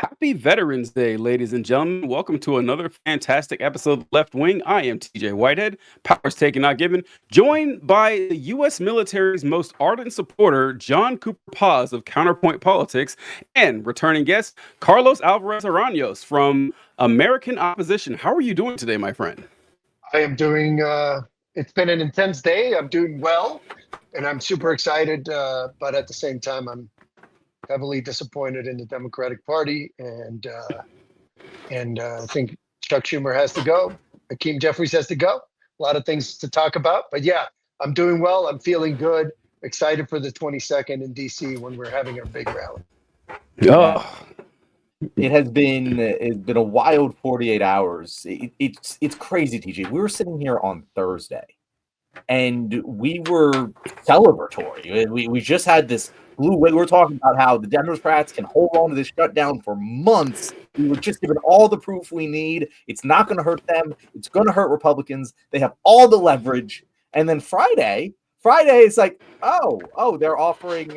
Happy Veterans Day, ladies and gentlemen. Welcome to another fantastic episode of Left Wing. I am TJ Whitehead, powers taken, not given, joined by the U.S. military's most ardent supporter, John Cooper Paz of Counterpoint Politics, and returning guest, Carlos Alveres Aranyos from American Opposition. How are you doing today, my friend? I am doing, it's been an intense day. I'm doing well, and I'm super excited. But at the same time, I'm heavily disappointed in the Democratic Party. And I think Chuck Schumer has to go. Hakeem Jeffries has to go. A lot of things to talk about. But yeah, I'm doing well. I'm feeling good. Excited for the 22nd in DC when we're having our big rally. Oh, It's been a wild 48 hours. It's crazy, TJ. We were sitting here on Thursday, and we were celebratory. We just had this blue wave. We were talking about how the Democrats can hold on to this shutdown for months. We were just given all the proof we need. It's not going to hurt them. It's going to hurt Republicans. They have all the leverage. And then Friday is like, oh, they're offering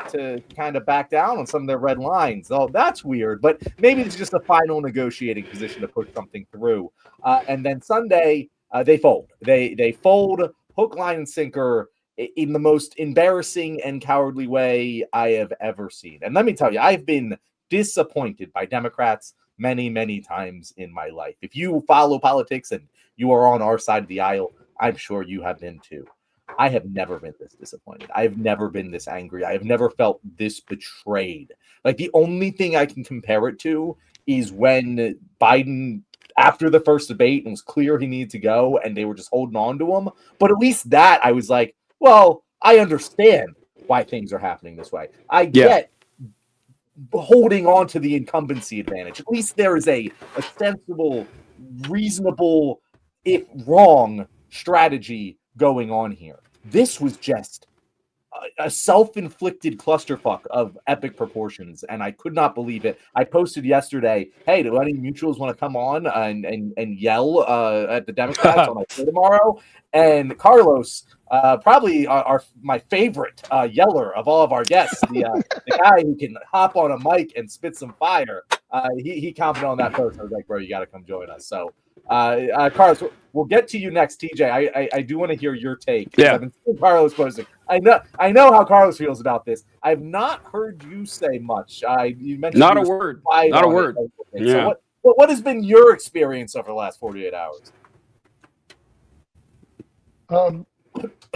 to kind of back down on some of their red lines. Oh, that's weird. But maybe it's just a final negotiating position to push something through. And then Sunday, they fold. They fold hook, line, and sinker in the most embarrassing and cowardly way I have ever seen. And let me tell you, I've been disappointed by Democrats many, many times in my life. If you follow politics and you are on our side of the aisle, I'm sure you have been too. I have never been this disappointed. I have never been this angry. I have never felt this betrayed. Like, the only thing I can compare it to is when Biden, after the first debate, and was clear he needed to go, and they were just holding on to him. But at least that, I was like, well, I understand why things are happening this way. I get holding on to the incumbency advantage. At least there is a sensible, reasonable, if wrong, strategy going on here. This was just a self-inflicted clusterfuck of epic proportions, and I could not believe it. I posted yesterday, hey, do any mutuals want to come on and yell at the Democrats on my show tomorrow? And Carlos, probably my favorite yeller of all of our guests, the guy who can hop on a mic and spit some fire, he commented on that post. I was like, bro, you got to come join us. So Carlos, we'll get to you next, TJ. I do want to hear your take. Yeah. I've been seeing Carlos posting. I know how Carlos feels about this. I've not heard you say much. You mentioned not a word. Not a word. Yeah. So what has been your experience over the last 48 hours?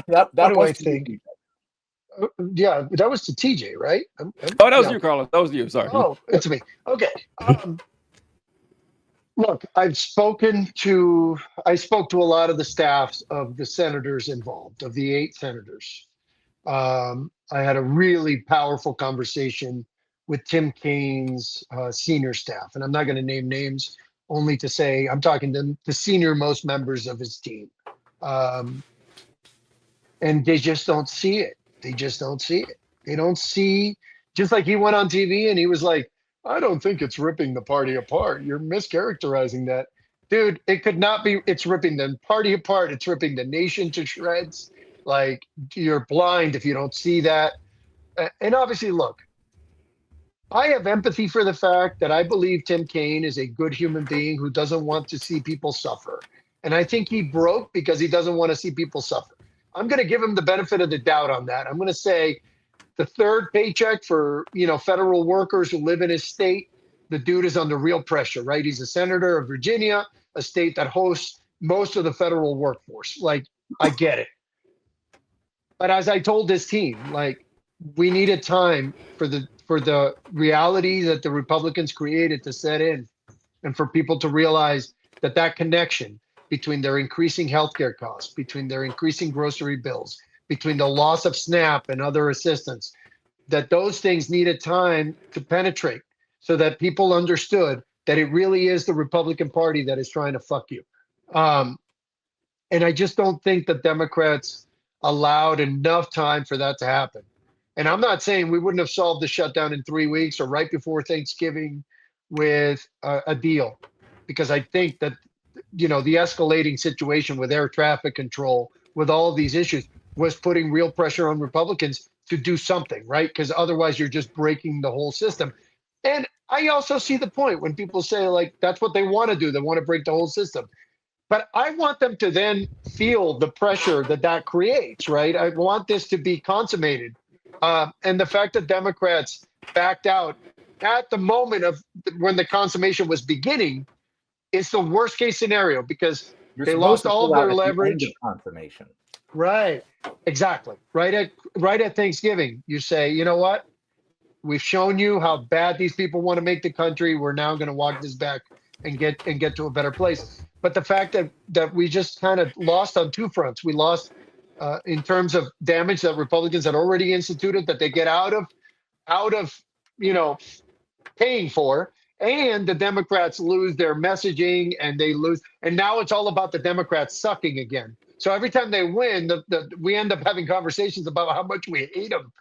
That what do I think? Yeah, that was to TJ, right? Oh, that was you, Carlos. That was you. Sorry. Oh, it's me. Okay. Look, I spoke to a lot of the staffs of the senators involved, of the 8 senators. I had a really powerful conversation with Tim Kaine's senior staff, and I'm not going to name names, only to say I'm talking to the senior most members of his team. And they just don't see it. They just don't see it. They don't see, just like he went on TV and he was like, I don't think it's ripping the party apart. You're mischaracterizing that. Dude, it could not be. It's ripping the party apart. It's ripping the nation to shreds. Like, you're blind if you don't see that. And obviously, look, I have empathy for the fact that I believe Tim Kaine is a good human being who doesn't want to see people suffer. And I think he broke because he doesn't want to see people suffer. I'm going to give him the benefit of the doubt on that. I'm going to say the third paycheck for, federal workers who live in his state, the dude is under real pressure, right? He's a senator of Virginia, a state that hosts most of the federal workforce. Like, I get it. But as I told this team, like, we needed time for the reality that the Republicans created to set in, and for people to realize that connection between their increasing healthcare costs, between their increasing grocery bills, between the loss of SNAP and other assistance, that those things needed time to penetrate so that people understood that it really is the Republican Party that is trying to fuck you. And I just don't think the Democrats allowed enough time for that to happen. And I'm not saying we wouldn't have solved the shutdown in 3 weeks or right before Thanksgiving with a deal, because I think that, the escalating situation with air traffic control, with all of these issues, was putting real pressure on Republicans to do something, right? Because otherwise you're just breaking the whole system. And I also see the point when people say, like, that's what they want to do. They want to break the whole system. But I want them to then feel the pressure that that creates, right? I want this to be consummated. And the fact that Democrats backed out at the moment of when the consummation was beginning is the worst case scenario because You're they supposed lost to all pull of out their at the end of leverage. confirmation. Right. Exactly. Right at Thanksgiving, you say, you know what? We've shown you how bad these people want to make the country. We're now going to walk this back and get to a better place. But the fact that we just kind of lost on two fronts, we lost in terms of damage that Republicans had already instituted that they get out of you know paying for, and the Democrats lose their messaging and they lose, and now it's all about the Democrats sucking again. So every time they win, we end up having conversations about how much we hate them.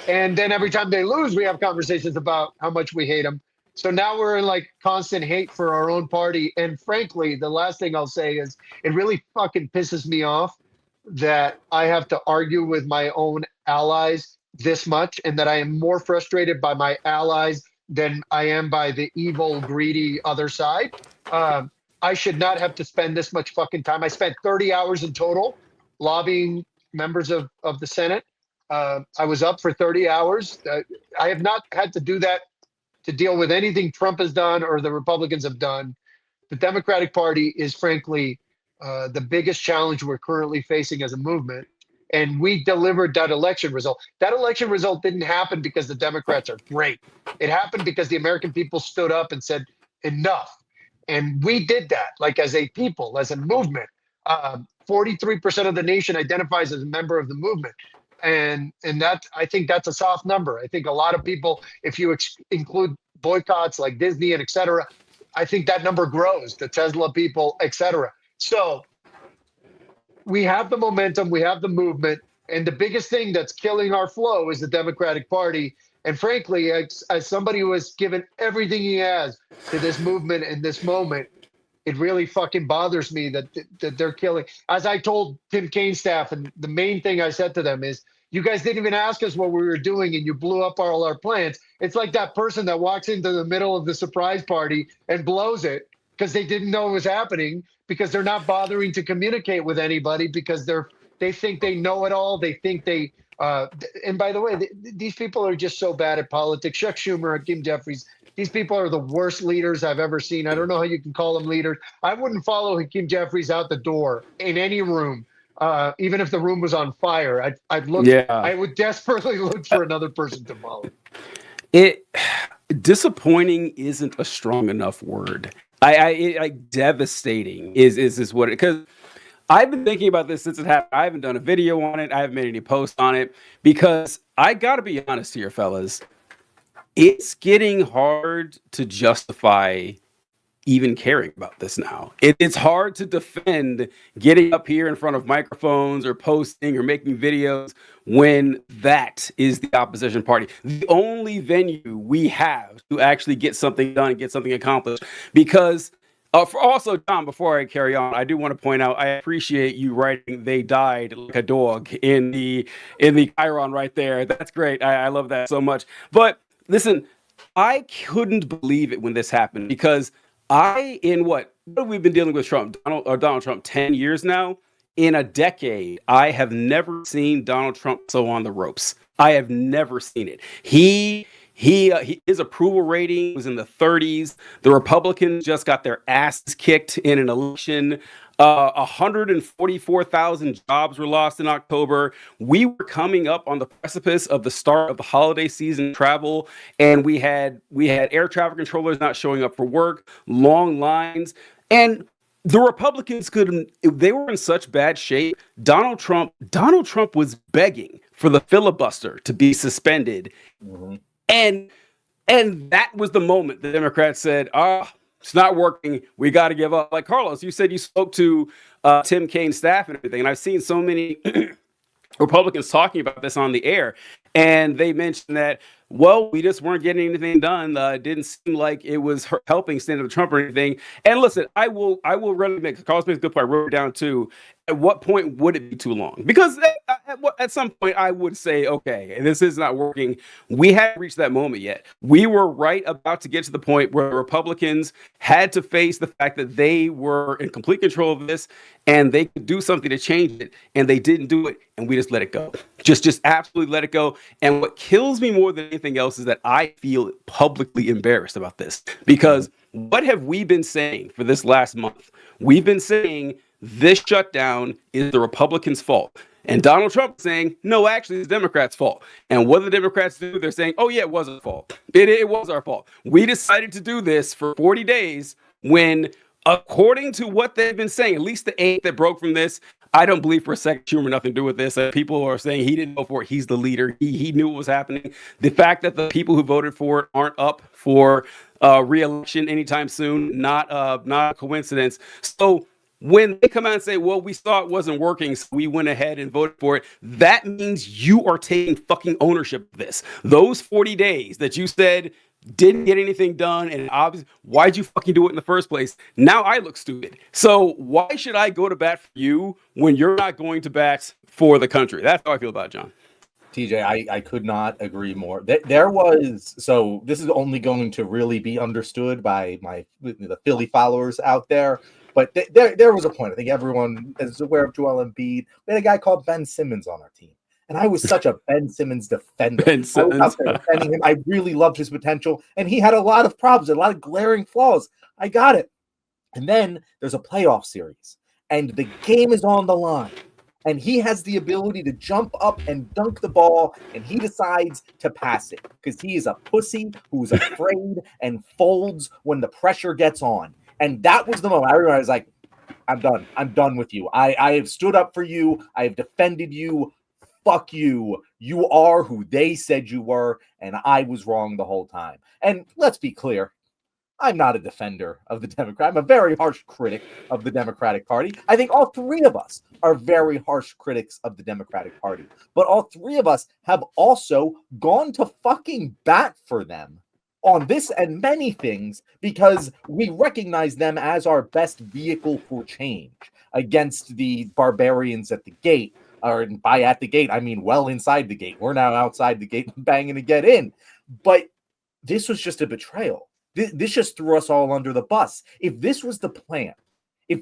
And then every time they lose, we have conversations about how much we hate them. So now we're in like constant hate for our own party. And frankly, the last thing I'll say is it really fucking pisses me off that I have to argue with my own allies this much and that I am more frustrated by my allies than I am by the evil, greedy other side. I should not have to spend this much fucking time. I spent 30 hours in total lobbying members of the Senate. I was up for 30 hours. I have not had to do that to deal with anything Trump has done or the Republicans have done. The Democratic Party is frankly the biggest challenge we're currently facing as a movement. And we delivered that election result. That election result didn't happen because the Democrats are great. It happened because the American people stood up and said, enough. And we did that, like as a people, as a movement. 43% of the nation identifies as a member of the movement. And that, I think that's a soft number. I think a lot of people, if you include boycotts like Disney and et cetera, I think that number grows, the Tesla people, et cetera. So we have the momentum, we have the movement, and the biggest thing that's killing our flow is the Democratic Party. And frankly, as somebody who has given everything he has to this movement and this moment, it really fucking bothers me that they're killing. As I told Tim Kaine's staff, and the main thing I said to them is, you guys didn't even ask us what we were doing, and you blew up all our plans. It's like that person that walks into the middle of the surprise party and blows it because they didn't know it was happening, because they're not bothering to communicate with anybody because they think they know it all. They think they and by the way, these people are just so bad at politics. Chuck Schumer, Hakeem Jeffries, these people are the worst leaders I've ever seen. I don't know how you can call them leaders. I wouldn't follow Hakeem Jeffries out the door in any room, even if the room was on fire. I'd look. Yeah. I would desperately look for another person to follow. It disappointing isn't a strong enough word. Like devastating is what it, because I've been thinking about this since it happened. I haven't done a video on it. I haven't made any posts on it because I got to be honest here, fellas. It's getting hard to justify even caring about this now. It's hard to defend getting up here in front of microphones or posting or making videos when that is the opposition party. The only venue we have to actually get something done and get something accomplished. Because for also, John, before I carry on, I do want to point out I appreciate you writing "they died like a dog" in the chyron right there. That's great. I love that so much. But listen, I couldn't believe it when this happened because what have we been dealing with Donald Trump 10 years now? In a decade, I have never seen Donald Trump so on the ropes. I have never seen it. His approval rating was in the 30s. The Republicans just got their asses kicked in an election. 144,000 jobs were lost in October. We were coming up on the precipice of the start of the holiday season travel, and we had air traffic controllers not showing up for work, long lines, and the Republicans they were in such bad shape. Donald Trump was begging for the filibuster to be suspended. Mm-hmm. And that was the moment the Democrats said, it's not working. We got to give up. Like Carlos, you said you spoke to Tim Kaine's staff and everything. And I've seen so many Republicans talking about this on the air. And they mentioned that, well, we just weren't getting anything done. It didn't seem like it was helping stand up to Trump or anything. And listen, I will really Carlos makes a good point. I wrote it down too. At what point would it be too long? Because at some point, I would say, okay, this is not working. We hadn't reached that moment yet. We were right about to get to the point where Republicans had to face the fact that they were in complete control of this and they could do something to change it, and they didn't do it, and we just let it go. Just absolutely let it go. And what kills me more than anything else is that I feel publicly embarrassed about this, because what have we been saying for this last month? We've been saying this shutdown is the Republicans' fault. And Donald Trump is saying, no, actually, it's the Democrats' fault. And what do the Democrats do? They're saying, oh, yeah, it was our fault. It was our fault. We decided to do this for 40 days when, according to what they've been saying, at least the 8 that broke from this, I don't believe for a second Schumer nothing to do with this. People are saying he didn't vote for it. He's the leader. He knew what was happening. The fact that the people who voted for it aren't up for re-election anytime soon, not a coincidence. So when they come out and say, well, we saw it wasn't working, so we went ahead and voted for it, that means you are taking fucking ownership of this. Those 40 days that you said didn't get anything done, and obviously, why'd you fucking do it in the first place? Now I look stupid. So why should I go to bat for you when you're not going to bat for the country? That's how I feel about it, John. TJ, I could not agree more. There was, so this is only going to really be understood by the Philly followers out there, but there was a point. I think everyone is aware of Joel Embiid. We had a guy called Ben Simmons on our team, and I was such a Ben Simmons defender. Ben Simmons. I was out there defending him. I really loved his potential, and he had a lot of problems, a lot of glaring flaws. I got it. And then there's a playoff series, and the game is on the line. And he has the ability to jump up and dunk the ball, and he decides to pass it because he is a pussy who's afraid and folds when the pressure gets on. And that was the moment I realized, like, I'm done. I'm done with you. I have stood up for you. I have defended you. Fuck you. You are who they said you were, and I was wrong the whole time. And let's be clear. I'm not a defender of the Democrat. I'm a very harsh critic of the Democratic Party. I think all 3 of us are very harsh critics of the Democratic Party. But all 3 of us have also gone to fucking bat for them on this and many things because we recognize them as our best vehicle for change against the barbarians at the gate. Or by at the gate, I mean well inside the gate. We're now outside the gate banging to get in. But this was just a betrayal. This just threw us all under the bus. If this was the plan, if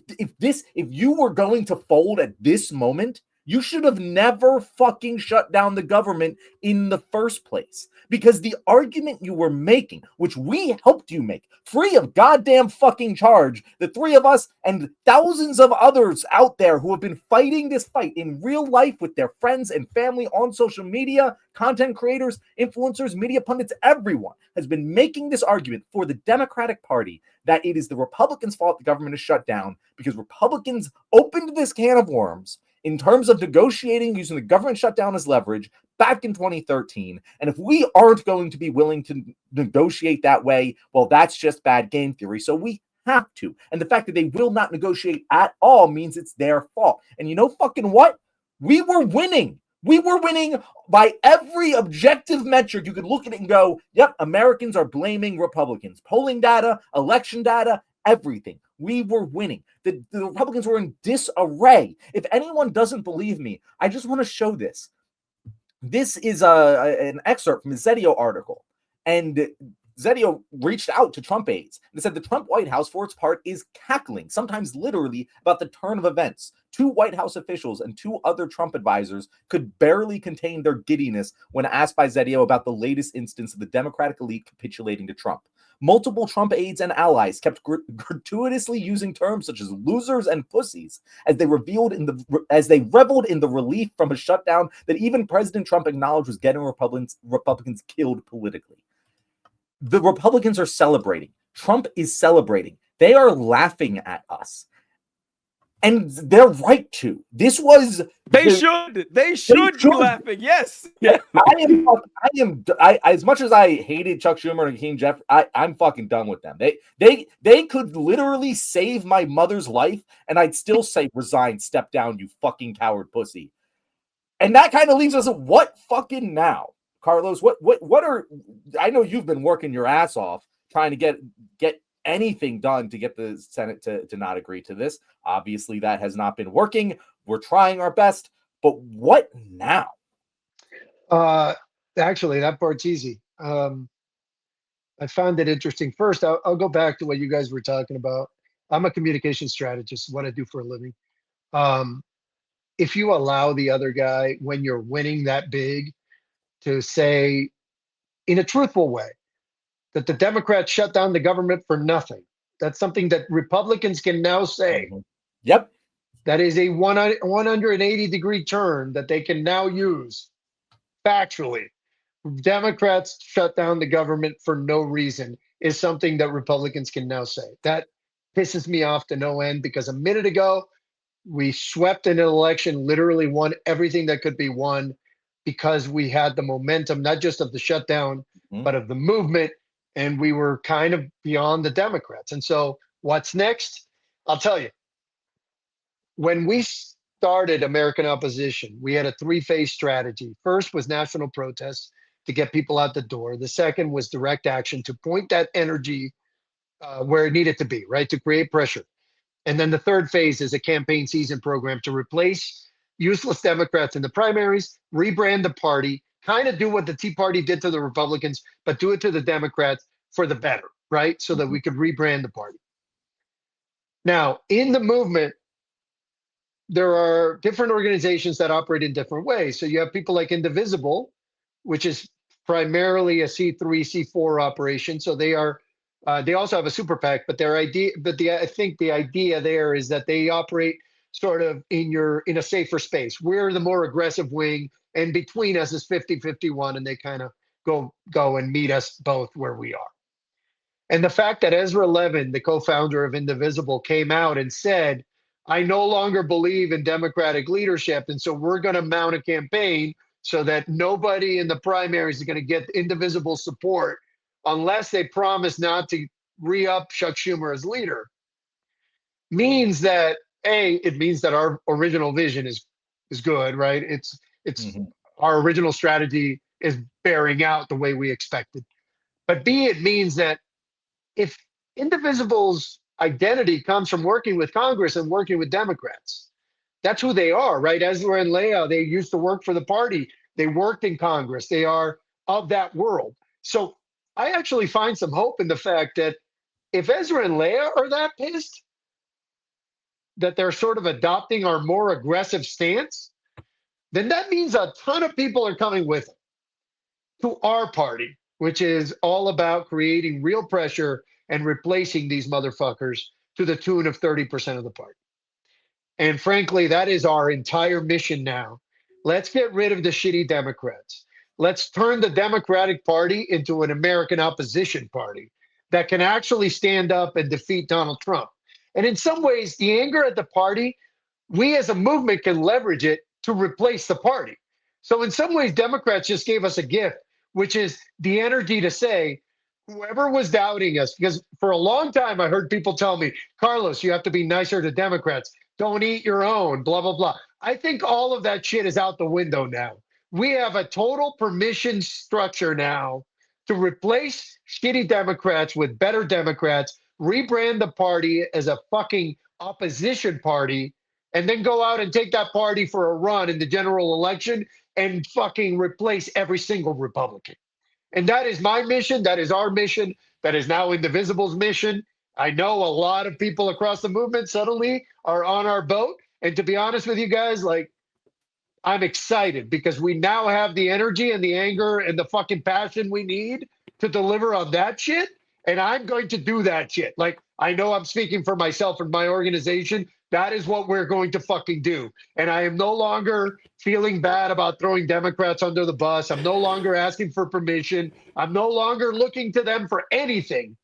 you were going to fold at this moment, you should have never fucking shut down the government in the first place. Because the argument you were making, which we helped you make, free of goddamn fucking charge, the 3 of us and thousands of others out there who have been fighting this fight in real life with their friends and family on social media, content creators, influencers, media pundits, everyone has been making this argument for the Democratic Party that it is the Republicans' fault the government is shut down because Republicans opened this can of worms in terms of negotiating using the government shutdown as leverage back in 2013. And if we aren't going to be willing to negotiate that way, well, that's just bad game theory. So we have to. And the fact that they will not negotiate at all means it's their fault. And you know fucking what? We were winning. We were winning by every objective metric. You could look at it and go, yep, Americans are blaming Republicans. Polling data, election data, everything. We were winning. The Republicans were in disarray. If anyone doesn't believe me, I just want to show this. This is an excerpt from a Zetio article. And Zetio reached out to Trump aides and said the Trump White House, for its part, is cackling, sometimes literally, about the turn of events. 2 White House officials and 2 other Trump advisors could barely contain their giddiness when asked by Zetio about the latest instance of the Democratic elite capitulating to Trump. Multiple Trump aides and allies kept gratuitously using terms such as losers and pussies as they reveled in the relief from a shutdown that even President Trump acknowledged was getting Republicans killed politically. The Republicans are celebrating. Trump is celebrating. They are laughing at us. And they're right to. This was They should be laughing. Yes. Yeah. I as much as I hated Chuck Schumer and Hakeem Jeffries, I'm fucking done with them. They could literally save my mother's life, and I'd still say resign, step down, you fucking coward pussy. And that kind of leaves us at what fucking now, Carlos? What are, I know you've been working your ass off trying to get anything done to get the Senate to not agree to this. Obviously, that has not been working. We're trying our best. But what now? Actually, that part's easy. I found it interesting. First, I'll go back to what you guys were talking about. I'm a communication strategist, what I do for a living. Um, if you allow the other guy, when you're winning that big, to say in a truthful way that the Democrats shut down the government for nothing, that's something that Republicans can now say. Mhm. Yep. That is a 180-degree turn that they can now use factually. Democrats shut down the government for no reason is something that Republicans can now say. That pisses me off to no end because a minute ago, we swept in an election, literally won everything that could be won because we had the momentum, not just of the shutdown, Mhm. but of the movement. And we were kind of beyond the Democrats. And so, what's next? I'll tell you. When we started American Opposition, we had a three-phase strategy. First was national protests to get people out the door. The second was direct action to point that energy where it needed to be, right, to create pressure. And then the third phase is a campaign season program to replace useless Democrats in the primaries, rebrand the party, kind of do what the Tea Party did to the Republicans, but do it to the Democrats for the better, right? So that we could rebrand the party. Now, in the movement, there are different organizations that operate in different ways. So you have people like Indivisible, which is primarily a C3, C4 operation. So they are, they also have a super PAC, but their idea, I think the idea there is that they operate sort of in a safer space. We're the more aggressive wing, and between us is 50-51, and they kind of go and meet us both where we are. And the fact that Ezra Levin, the co-founder of Indivisible, came out and said, I no longer believe in democratic leadership. And so we're going to mount a campaign so that nobody in the primaries is going to get Indivisible support unless they promise not to re-up Chuck Schumer as leader, means that it means that our original vision is good, right? It's Mhm. our original strategy is bearing out the way we expected. But B, it means that if Indivisible's identity comes from working with Congress and working with Democrats, that's who they are, right? Ezra and Leah, they used to work for the party. They worked in Congress. They are of that world. So I actually find some hope in the fact that if Ezra and Leah are that pissed that they're sort of adopting our more aggressive stance, then that means a ton of people are coming with it to our party, which is all about creating real pressure and replacing these motherfuckers to the tune of 30% of the party. And frankly, that is our entire mission now. Let's get rid of the shitty Democrats. Let's turn the Democratic Party into an American opposition party that can actually stand up and defeat Donald Trump. And in some ways, the anger at the party, we as a movement can leverage it to replace the party. So in some ways, Democrats just gave us a gift, which is the energy to say, whoever was doubting us, because for a long time I heard people tell me, Carlos, you have to be nicer to Democrats. Don't eat your own, blah, blah, blah. I think all of that shit is out the window now. We have a total permission structure now to replace shitty Democrats with better Democrats, rebrand the party as a fucking opposition party, and then go out and take that party for a run in the general election and fucking replace every single Republican. And that is my mission. That is our mission. That is now Indivisible's mission. I know a lot of people across the movement suddenly are on our boat. And to be honest with you guys, like, I'm excited because we now have the energy and the anger and the fucking passion we need to deliver on that shit. And I'm going to do that shit. Like, I know I'm speaking for myself and my organization. That is what we're going to fucking do. And I am no longer feeling bad about throwing Democrats under the bus. I'm no longer asking for permission. I'm no longer looking to them for anything.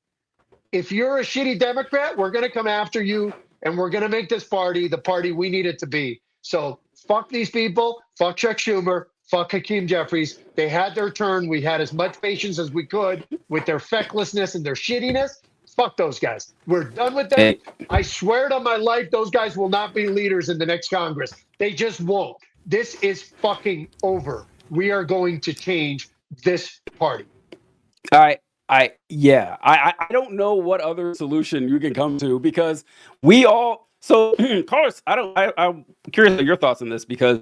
If you're a shitty Democrat, we're going to come after you and we're going to make this party the party we need it to be. So fuck these people. Fuck Chuck Schumer. Fuck Hakeem Jeffries. They had their turn. We had as much patience as we could with their fecklessness and their shittiness. Fuck those guys. We're done with them. Hey, I swear it on my life, those guys will not be leaders in the next Congress. They just won't. This is fucking over. We are going to change this party. I don't know what other solution you can come to because we all. So, Carlos, I'm curious of your thoughts on this because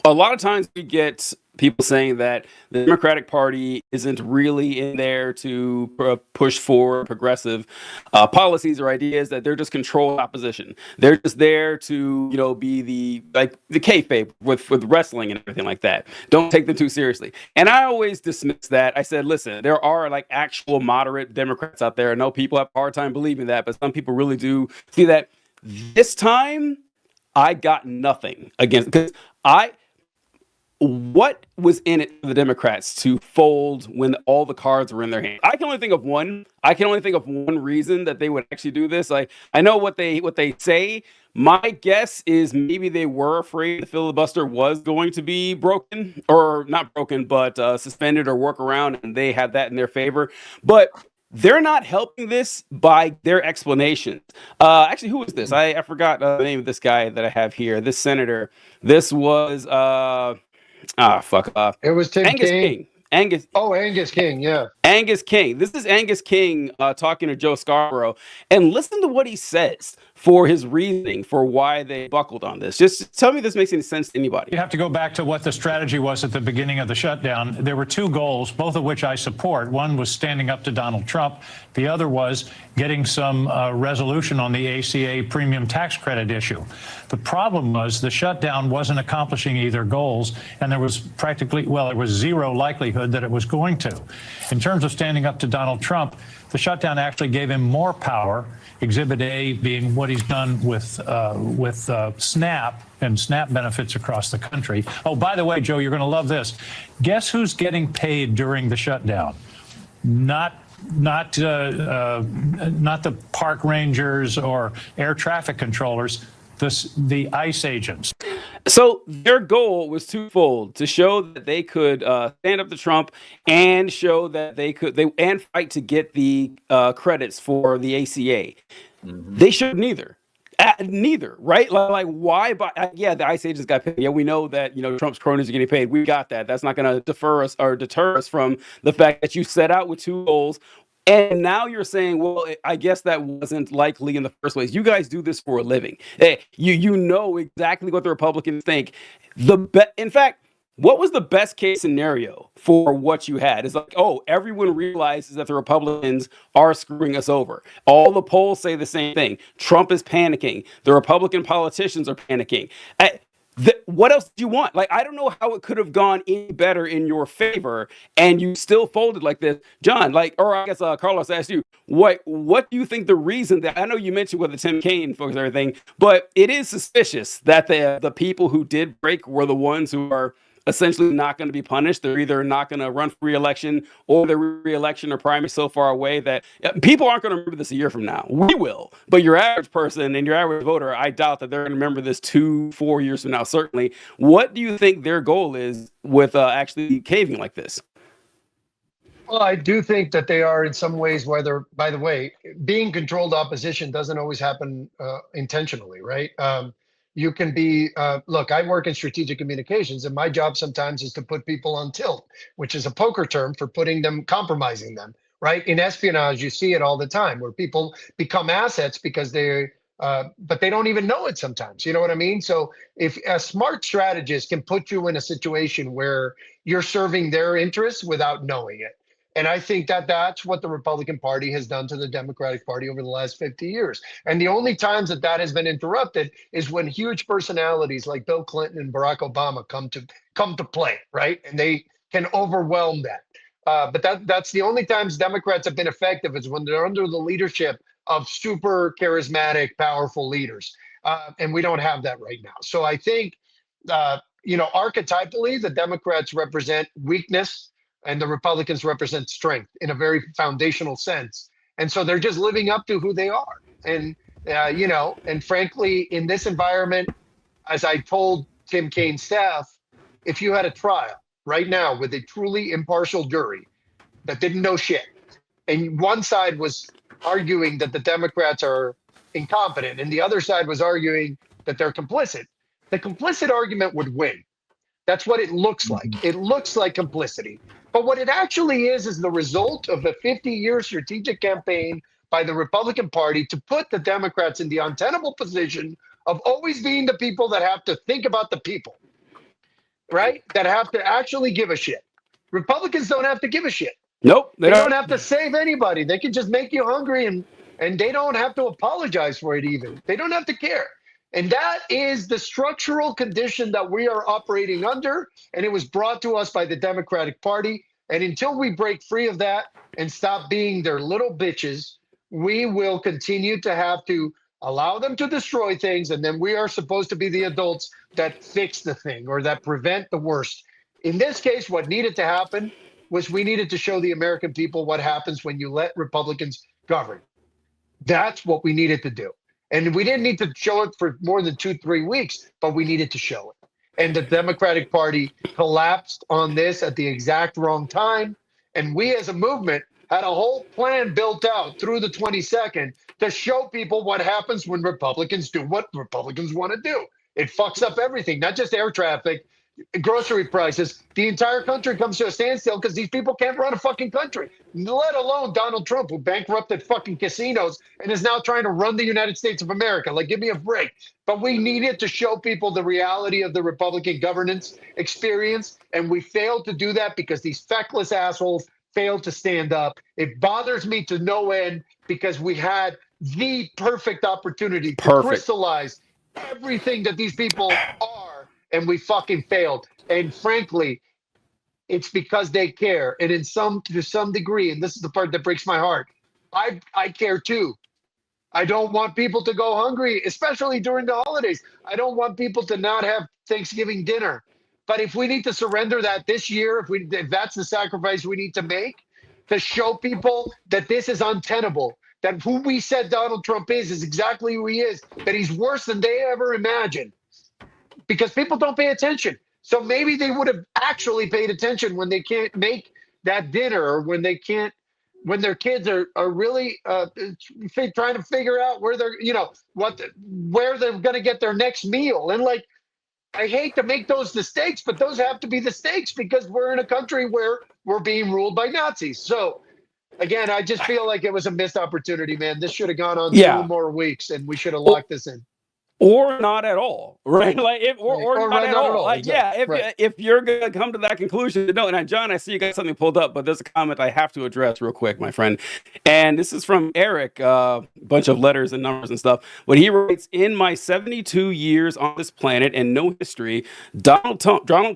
a lot of times we get people saying that the Democratic Party isn't really in there to push forward progressive policies or ideas; that they're just controlled opposition. They're just there to, be the kayfabe with wrestling and everything like that. Don't take them too seriously. And I always dismiss that. I said, listen, there are like actual moderate Democrats out there. I know people have a hard time believing that, but some people really do see that. This time, I got nothing against, because what was in it for the Democrats to fold when all the cards were in their hand? I can only think of one. I can only think of one reason that they would actually do this. I know what they say. My guess is maybe they were afraid the filibuster was going to be broken, or not broken, but suspended or work around, and they had that in their favor. But they're not helping this by their explanations. Actually, who is this? I forgot the name of this guy that I have here. This senator. This was fuck. It was Tim Angus Kaine. King. Angus. Oh, Angus King. Yeah. Angus King. This is Angus King talking to Joe Scarborough, and listen to what he says for his reasoning for why they buckled on this. Just tell me if this makes any sense to anybody. You have to go back to what the strategy was at the beginning of the shutdown. There were two goals, both of which I support. One was standing up to Donald Trump. The other was getting some resolution on the ACA premium tax credit issue. The problem was the shutdown wasn't accomplishing either goals, and there was there was zero likelihood that it was going to. In terms of standing up to Donald Trump, the shutdown actually gave him more power. Exhibit A being what he's done with SNAP and SNAP benefits across the country. Oh, by the way, Joe, you're going to love this. Guess who's getting paid during the shutdown? Not the park rangers or air traffic controllers. The ICE agents. So their goal was twofold: to show that they could stand up to Trump, and show that they fight to get the credits for the ACA. Mm-hmm. They showed neither. Neither, right? Like why? Yeah, the ICE agents got paid. Yeah, we know that Trump's cronies are getting paid. We got that. That's not going to deter us from the fact that you set out with two goals. And now you're saying, well, I guess that wasn't likely in the first place. You guys do this for a living. You know exactly what the Republicans think. In fact, what was the best case scenario for what you had? It's like, oh, everyone realizes that the Republicans are screwing us over. All the polls say the same thing. Trump is panicking. The Republican politicians are panicking. What else do you want? Like, I don't know how it could have gone any better in your favor, and you still folded like this, John. Or I guess Carlos asked you, what do you think the reason that? I know you mentioned with the Tim Kaine folks and everything, but it is suspicious that the people who did break were the ones who are essentially not going to be punished. They're either not going to run for re-election, or their re-election or primary so far away that people aren't going to remember this a year from now. We will, but your average person and your average voter, I doubt that they're going to remember this 2-4 years from now. Certainly. What do you think their goal is with actually caving like this? Well, I do think that they are in some ways, whether, by the way, being controlled opposition doesn't always happen intentionally, right? You can be, look, I work in strategic communications, and my job sometimes is to put people on tilt, which is a poker term for compromising them, right? In espionage, you see it all the time where people become assets because but they don't even know it sometimes. You know what I mean? So if a smart strategist can put you in a situation where you're serving their interests without knowing it. And I think that that's what the Republican Party has done to the Democratic Party over the last 50 years. And the only times that has been interrupted is when huge personalities like Bill Clinton and Barack Obama come to play, right? And they can overwhelm that. But that's the only times Democrats have been effective, is when they're under the leadership of super charismatic, powerful leaders. And we don't have that right now. So I think, archetypally, the Democrats represent weakness, and the Republicans represent strength in a very foundational sense. And so they're just living up to who they are. And, and frankly, in this environment, as I told Tim Kaine's staff, if you had a trial right now with a truly impartial jury that didn't know shit, and one side was arguing that the Democrats are incompetent, and the other side was arguing that they're complicit, the complicit argument would win. That's what it looks like. It looks like complicity. But what it actually is the result of a 50-year strategic campaign by the Republican Party to put the Democrats in the untenable position of always being the people that have to think about the people. right? That have to actually give a shit. Republicans don't have to give a shit. Nope, They don't have to save anybody. They can just make you hungry, and they don't have to apologize for it even. They don't have to care. And that is the structural condition that we are operating under. And it was brought to us by the Democratic Party. And until we break free of that and stop being their little bitches, we will continue to have to allow them to destroy things. And then we are supposed to be the adults that fix the thing or that prevent the worst. In this case, what needed to happen was we needed to show the American people what happens when you let Republicans govern. That's what we needed to do. And we didn't need to show it for more than 2-3 weeks, but we needed to show it. And the Democratic Party collapsed on this at the exact wrong time. And we as a movement had a whole plan built out through the 22nd to show people what happens when Republicans do what Republicans want to do. It fucks up everything, not just air traffic, grocery prices. The entire country comes to a standstill because these people can't run a fucking country, let alone Donald Trump, who bankrupted fucking casinos and is now trying to run the United States of America. Like, give me a break. But we needed to show people the reality of the Republican governance experience, and we failed to do that because these feckless assholes failed to stand up. It bothers me to no end because we had the perfect opportunity to crystallize everything that these people are, and we fucking failed. And frankly, it's because they care. And to some degree, and this is the part that breaks my heart, I care too. I don't want people to go hungry, especially during the holidays. I don't want people to not have Thanksgiving dinner. But if we need to surrender that this year, if that's the sacrifice we need to make to show people that this is untenable, that who we said Donald Trump is exactly who he is, that he's worse than they ever imagined, because people don't pay attention. So maybe they would have actually paid attention when they can't make that dinner, or when their kids are really trying to figure out where they're, where they're going to get their next meal. And like, I hate to make those mistakes, but those have to be the stakes because we're in a country where we're being ruled by Nazis. So again, I just feel like it was a missed opportunity, man. This should have gone on 2 more weeks, and we should have locked this in. Or not at all, right? Like, or not at all. Like, exactly. if you're gonna come to that conclusion, no. And John, I see you got something pulled up, but there's a comment I have to address real quick, my friend. And this is from Eric, bunch of letters and numbers and stuff. But he writes, "In my 72 years on this planet and no history, Donald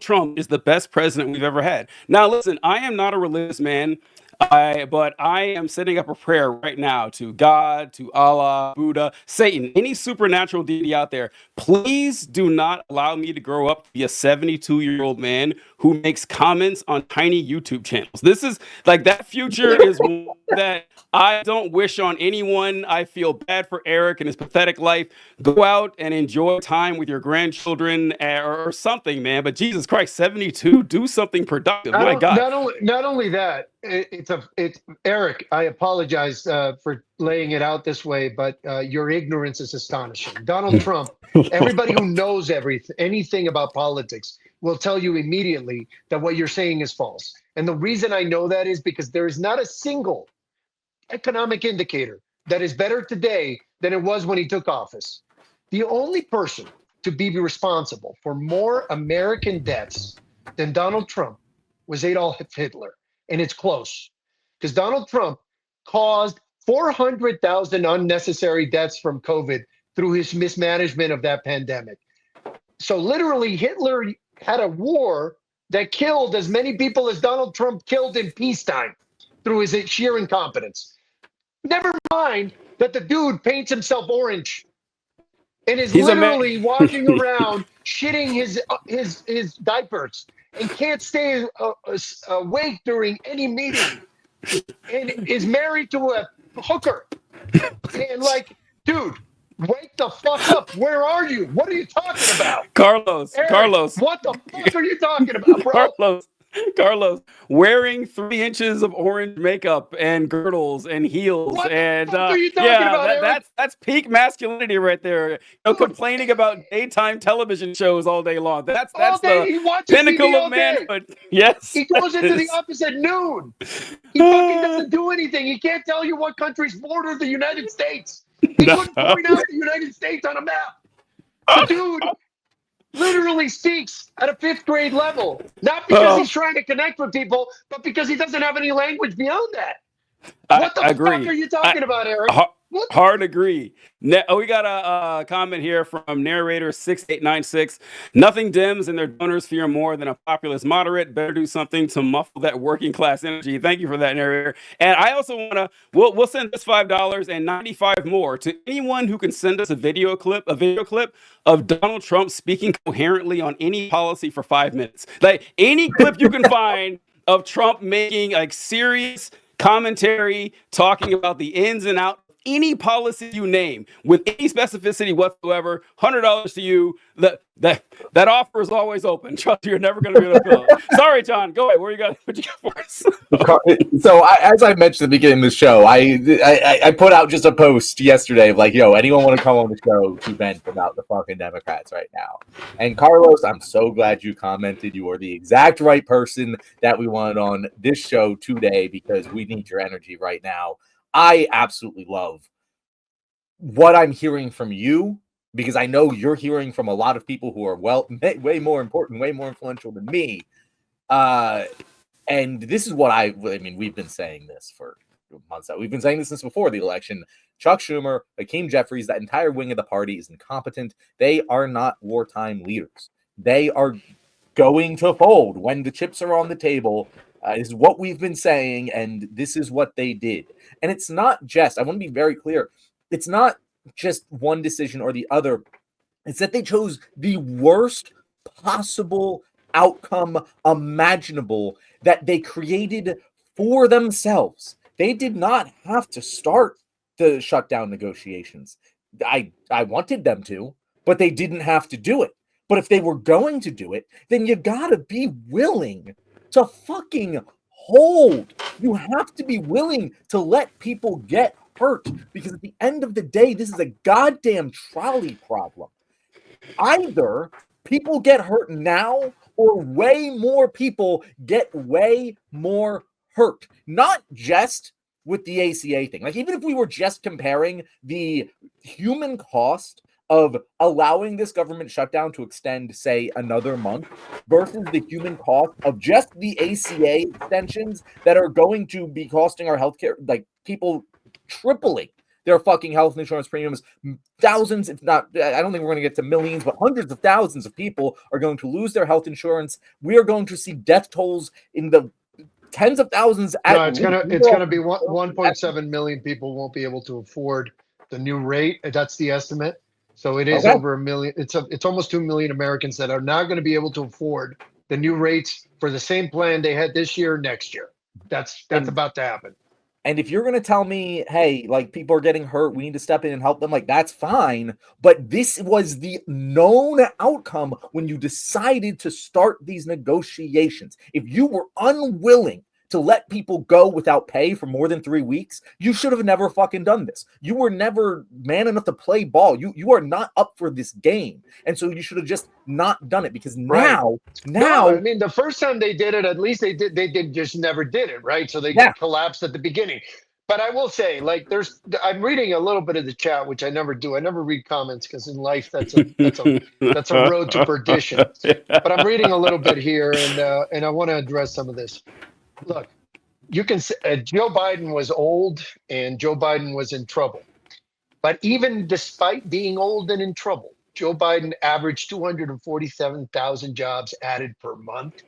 Trump is the best president we've ever had." Now, listen, I am not a religious man. But I am setting up a prayer right now to God, to Allah, Buddha, Satan, any supernatural deity out there. Please do not allow me to grow up to be a 72-year-old man who makes comments on tiny YouTube channels. This is like, that future is one that I don't wish on anyone. I feel bad for Eric and his pathetic life. Go out and enjoy time with your grandchildren or something, man. But Jesus Christ, 72, do something productive. My God. Not only that, it's Eric. I apologize for laying it out this way, but your ignorance is astonishing. Donald Trump, everybody who knows anything about politics will tell you immediately that what you're saying is false. And the reason I know that is because there is not a single economic indicator that is better today than it was when he took office. The only person to be responsible for more American deaths than Donald Trump was Adolf Hitler. And it's close, because Donald Trump caused 400,000 unnecessary deaths from COVID through his mismanagement of that pandemic. So literally, Hitler had a war that killed as many people as Donald Trump killed in peacetime through his sheer incompetence. Never mind that the dude paints himself orange and is literally walking around shitting his diapers and can't stay awake during any meeting, and is married to a hooker. And like, dude, wake the fuck up. Where are you? What are you talking about? Carlos, what the fuck are you talking about, bro? Carlos, wearing 3 inches of orange makeup and girdles and heels. What and the fuck are you talking about, Eric? That's peak masculinity right there. Complaining about daytime television shows all day long. That's the pinnacle of manhood. Yes. He goes into the office at noon. He fucking doesn't do anything. He can't tell you what countries border the United States. He couldn't point out the United States on a map. The dude literally speaks at a fifth grade level, not because he's trying to connect with people, but because he doesn't have any language beyond that. I What the fuck agree. are you talking about, Eric? Ha- What? Hard agree. We got a comment here from narrator 6896. Nothing dims and their donors fear more than a populist moderate. Better do something to muffle that working class energy. Thank you for that, narrator. And I also want to, we'll send this $5 and 95 more to anyone who can send us a video clip of Donald Trump speaking coherently on any policy for 5 minutes. Like any clip you can find of Trump making like serious commentary talking about the ins and outs of any policy you name with any specificity whatsoever. $100 to you. That offer is always open. Trust me, you're never going to be able to fill it. Sorry, John. Go ahead. What you got for us? So as I mentioned at the beginning of the show, I put out just a post yesterday of like, yo, anyone want to come on the show to vent about the fucking Democrats right now? And Carlos, I'm so glad you commented. You are the exact right person that we wanted on this show today because we need your energy right now. I absolutely love what I'm hearing from you because I know you're hearing from a lot of people who are way more important, way more influential than me. And this is what I mean, we've been saying this for months now. We've been saying this since before the election. Chuck Schumer, Hakeem Jeffries, that entire wing of the party is incompetent. They are not wartime leaders. They are going to fold when the chips are on the table. Is what we've been saying, and this is what they did. And it's not just, I want to be very clear, it's not just one decision or the other. It's that they chose the worst possible outcome imaginable that they created for themselves. They did not have to start the shutdown negotiations. I wanted them to, but they didn't have to do it. But if they were going to do it, then you gotta be willing to fucking hold. You have to be willing to let people get hurt because at the end of the day, this is a goddamn trolley problem. Either people get hurt now or way more people get way more hurt. Not just with the ACA thing. Like, even if we were just comparing the human cost of allowing this government shutdown to extend, say, another month versus the human cost of just the ACA extensions that are going to be costing our healthcare, like people tripling their fucking health insurance premiums. Thousands, if not, I don't think we're going to get to millions, but hundreds of thousands of people are going to lose their health insurance. We are going to see death tolls in the tens of thousands. No, it's gonna be 1.7 million people won't be able to afford the new rate. That's the estimate. So it is over a million. It's almost 2 million Americans that are not going to be able to afford the new rates for the same plan they had this year, next year. That's about to happen. And if you're going to tell me, hey, like people are getting hurt, we need to step in and help them, like that's fine. But this was the known outcome when you decided to start these negotiations. If you were unwilling to let people go without pay for more than 3 weeks, you should have never fucking done this. You were never man enough to play ball. You are not up for this game. And so you should have just not done it because now, I mean, the first time they did it, at least they just never did it, right? So they collapsed at the beginning. But I will say, like, I'm reading a little bit of the chat, which I never do. I never read comments because in life that's a road to perdition. But I'm reading a little bit here, and I want to address some of this. Look, you can say Joe Biden was old and Joe Biden was in trouble. But even despite being old and in trouble, Joe Biden averaged 247,000 jobs added per month.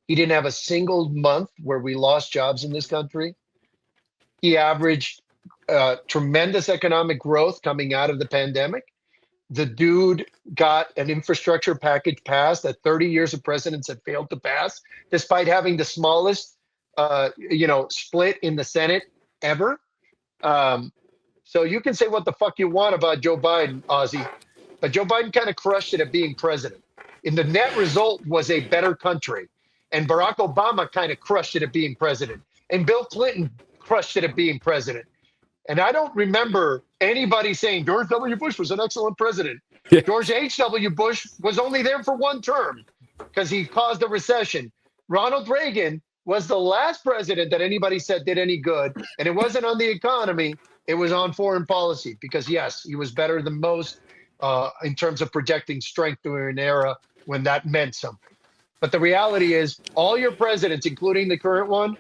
He didn't have a single month where we lost jobs in this country. He averaged tremendous economic growth coming out of the pandemic. The dude got an infrastructure package passed that 30 years of presidents have failed to pass, despite having the smallest split in the Senate ever. So you can say what the fuck you want about Joe Biden, Ozzy, but Joe Biden kind of crushed it at being president. And the net result was a better country. And Barack Obama kind of crushed it at being president. And Bill Clinton crushed it at being president. And I don't remember anybody saying George W. Bush was an excellent president. George H.W. Bush was only there for one term because he caused a recession. Ronald Reagan was the last president that anybody said did any good. And it wasn't on the economy. It was on foreign policy because, yes, he was better than most in terms of projecting strength during an era when that meant something. But the reality is, all your presidents, including the current one,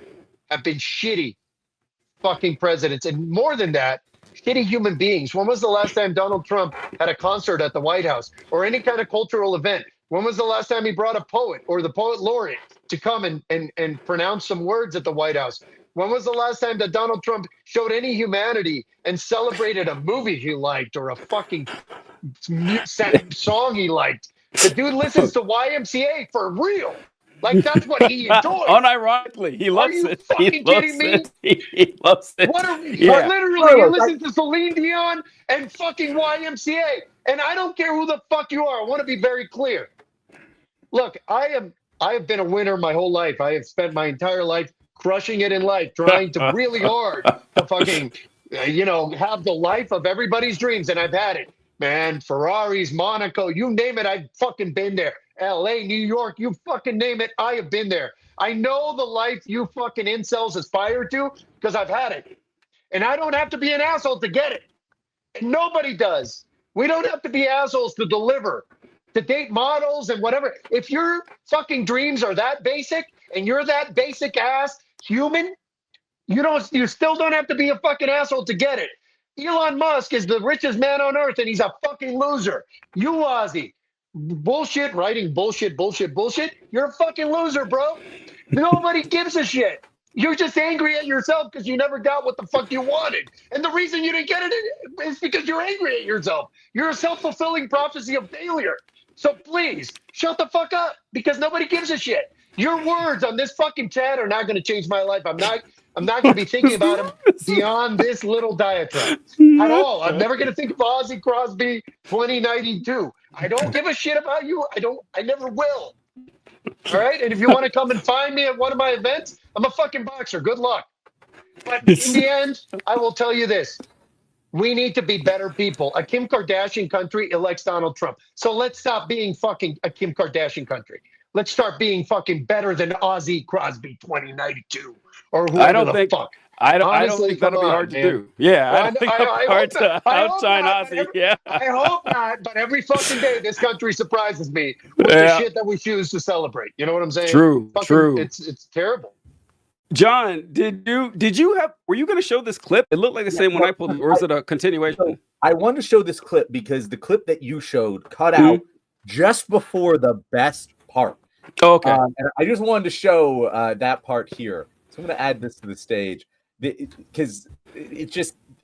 have been shitty fucking presidents. And more than that, shitty human beings. When was the last time Donald Trump had a concert at the White House or any kind of cultural event? When was the last time he brought a poet or the poet laureate to come and pronounce some words at the White House? When was the last time that Donald Trump showed any humanity and celebrated a movie he liked or a fucking song he liked? The dude listens to YMCA for real. Like, that's what he enjoys. Unironically, he loves it. Are you fucking kidding me? He loves it. What are we? Yeah. Literally, he listens to Celine Dion and fucking YMCA. And I don't care who the fuck you are. I want to be very clear. Look, I have been a winner my whole life. I have spent my entire life crushing it in life, trying to really hard to fucking, have the life of everybody's dreams. And I've had it. Man, Ferraris, Monaco, you name it, I've fucking been there. LA, New York, you fucking name it, I have been there. I know the life you fucking incels aspire to because I've had it. And I don't have to be an asshole to get it. And nobody does. We don't have to be assholes to deliver, to date models and whatever. If your fucking dreams are that basic and you're that basic ass human, you still don't have to be a fucking asshole to get it. Elon Musk is the richest man on earth, and he's a fucking loser. You, Ozzy, bullshit, writing bullshit. You're a fucking loser, bro. Nobody gives a shit. You're just angry at yourself because you never got what the fuck you wanted. And the reason you didn't get it is because you're angry at yourself. You're a self-fulfilling prophecy of failure. So please, shut the fuck up because nobody gives a shit. Your words on this fucking chat are not going to change my life. I'm not going to be thinking about him beyond this little diatribe at all. I'm never going to think of Ozzy Crosby 2092. I don't give a shit about you. I never will. All right. And if you want to come and find me at one of my events, I'm a fucking boxer. Good luck. But in the end, I will tell you this. We need to be better people. A Kim Kardashian country elects Donald Trump. So let's stop being fucking a Kim Kardashian country. Let's start being fucking better than Ozzy Crosby 2092 or whoever the fuck. I don't think that'll be hard to do. Yeah, I don't think that'll be hard to outshine Ozzy. Yeah. I hope not, but every fucking day this country surprises me with the shit that we choose to celebrate. You know what I'm saying? True. It's terrible. John, were you going to show this clip? It looked like the same one I pulled, or is it a continuation? So I want to show this clip because the clip that you showed cut out just before the best part. Okay. And I just wanted to show that part here. So I'm going to add this to the stage because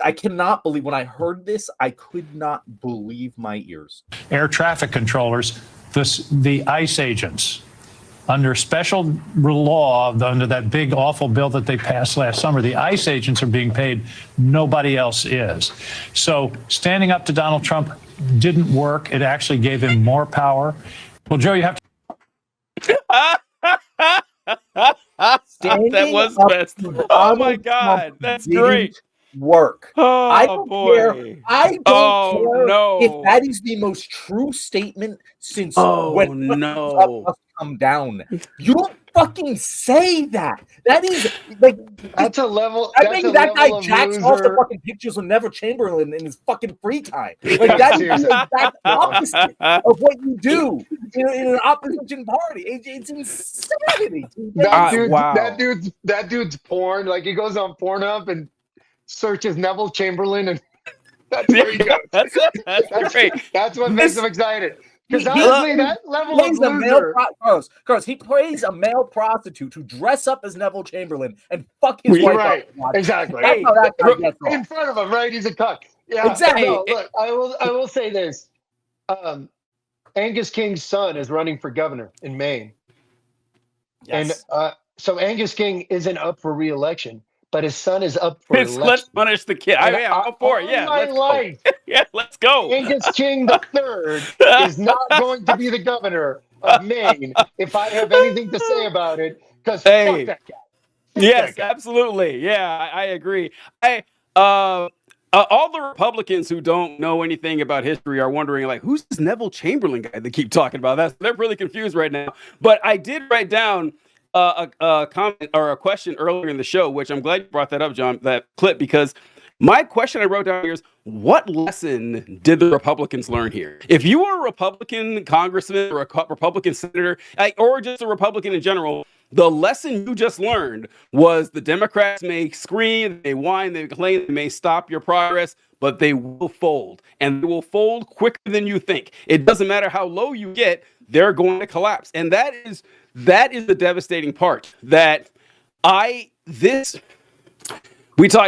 I cannot believe when I heard this, I could not believe my ears. Air traffic controllers, the ICE agents, under special law, under that big awful bill that they passed last summer, the ICE agents are being paid. Nobody else is. So standing up to Donald Trump didn't work. It actually gave him more power. Well, Joe, you have to. That was best. Oh my God, that's great. Work. Oh, I don't care. I don't care if that is the most true statement since when must come down. You don't fucking say that. That is like that's a level. I think that guy jacks off the fucking pictures with Neville Chamberlain in his fucking free time. Like that is the exact opposite of what you do in an opposition party. It's insanity. That dude's porn. Like he goes on Pornhub and searches Neville Chamberlain, and that's where he goes. That's great. That's what makes him excited. Because honestly, that level of loser. Carlos, he plays a male prostitute to dress up as Neville Chamberlain and fuck his wife. Right, exactly. That's how that guy gets off. In front of him, right? He's a cuck. Yeah, exactly. No, look, I will say this. Angus King's son is running for governor in Maine. Yes. And so Angus King isn't up for re-election, but his son is up for election. Let's punish the kid. I'm all for it. Yeah, let's go. Angus King III is not going to be the governor of Maine if I have anything to say about it, because fuck that guy. Yes, absolutely. Yeah, I agree. All the Republicans who don't know anything about history are wondering, like, who's this Neville Chamberlain guy they keep talking about? They're really confused right now. But I did write down a comment or a question earlier in the show, which I'm glad you brought that up, John, that clip, because my question I wrote down here is, what lesson did the Republicans learn here? If you were a Republican congressman or a Republican senator, or just a Republican in general, the lesson you just learned was the Democrats may scream, they whine, they complain, they may stop your progress, but they will fold, and they will fold quicker than you think. It doesn't matter how low you get, they're going to collapse. And that is the devastating part.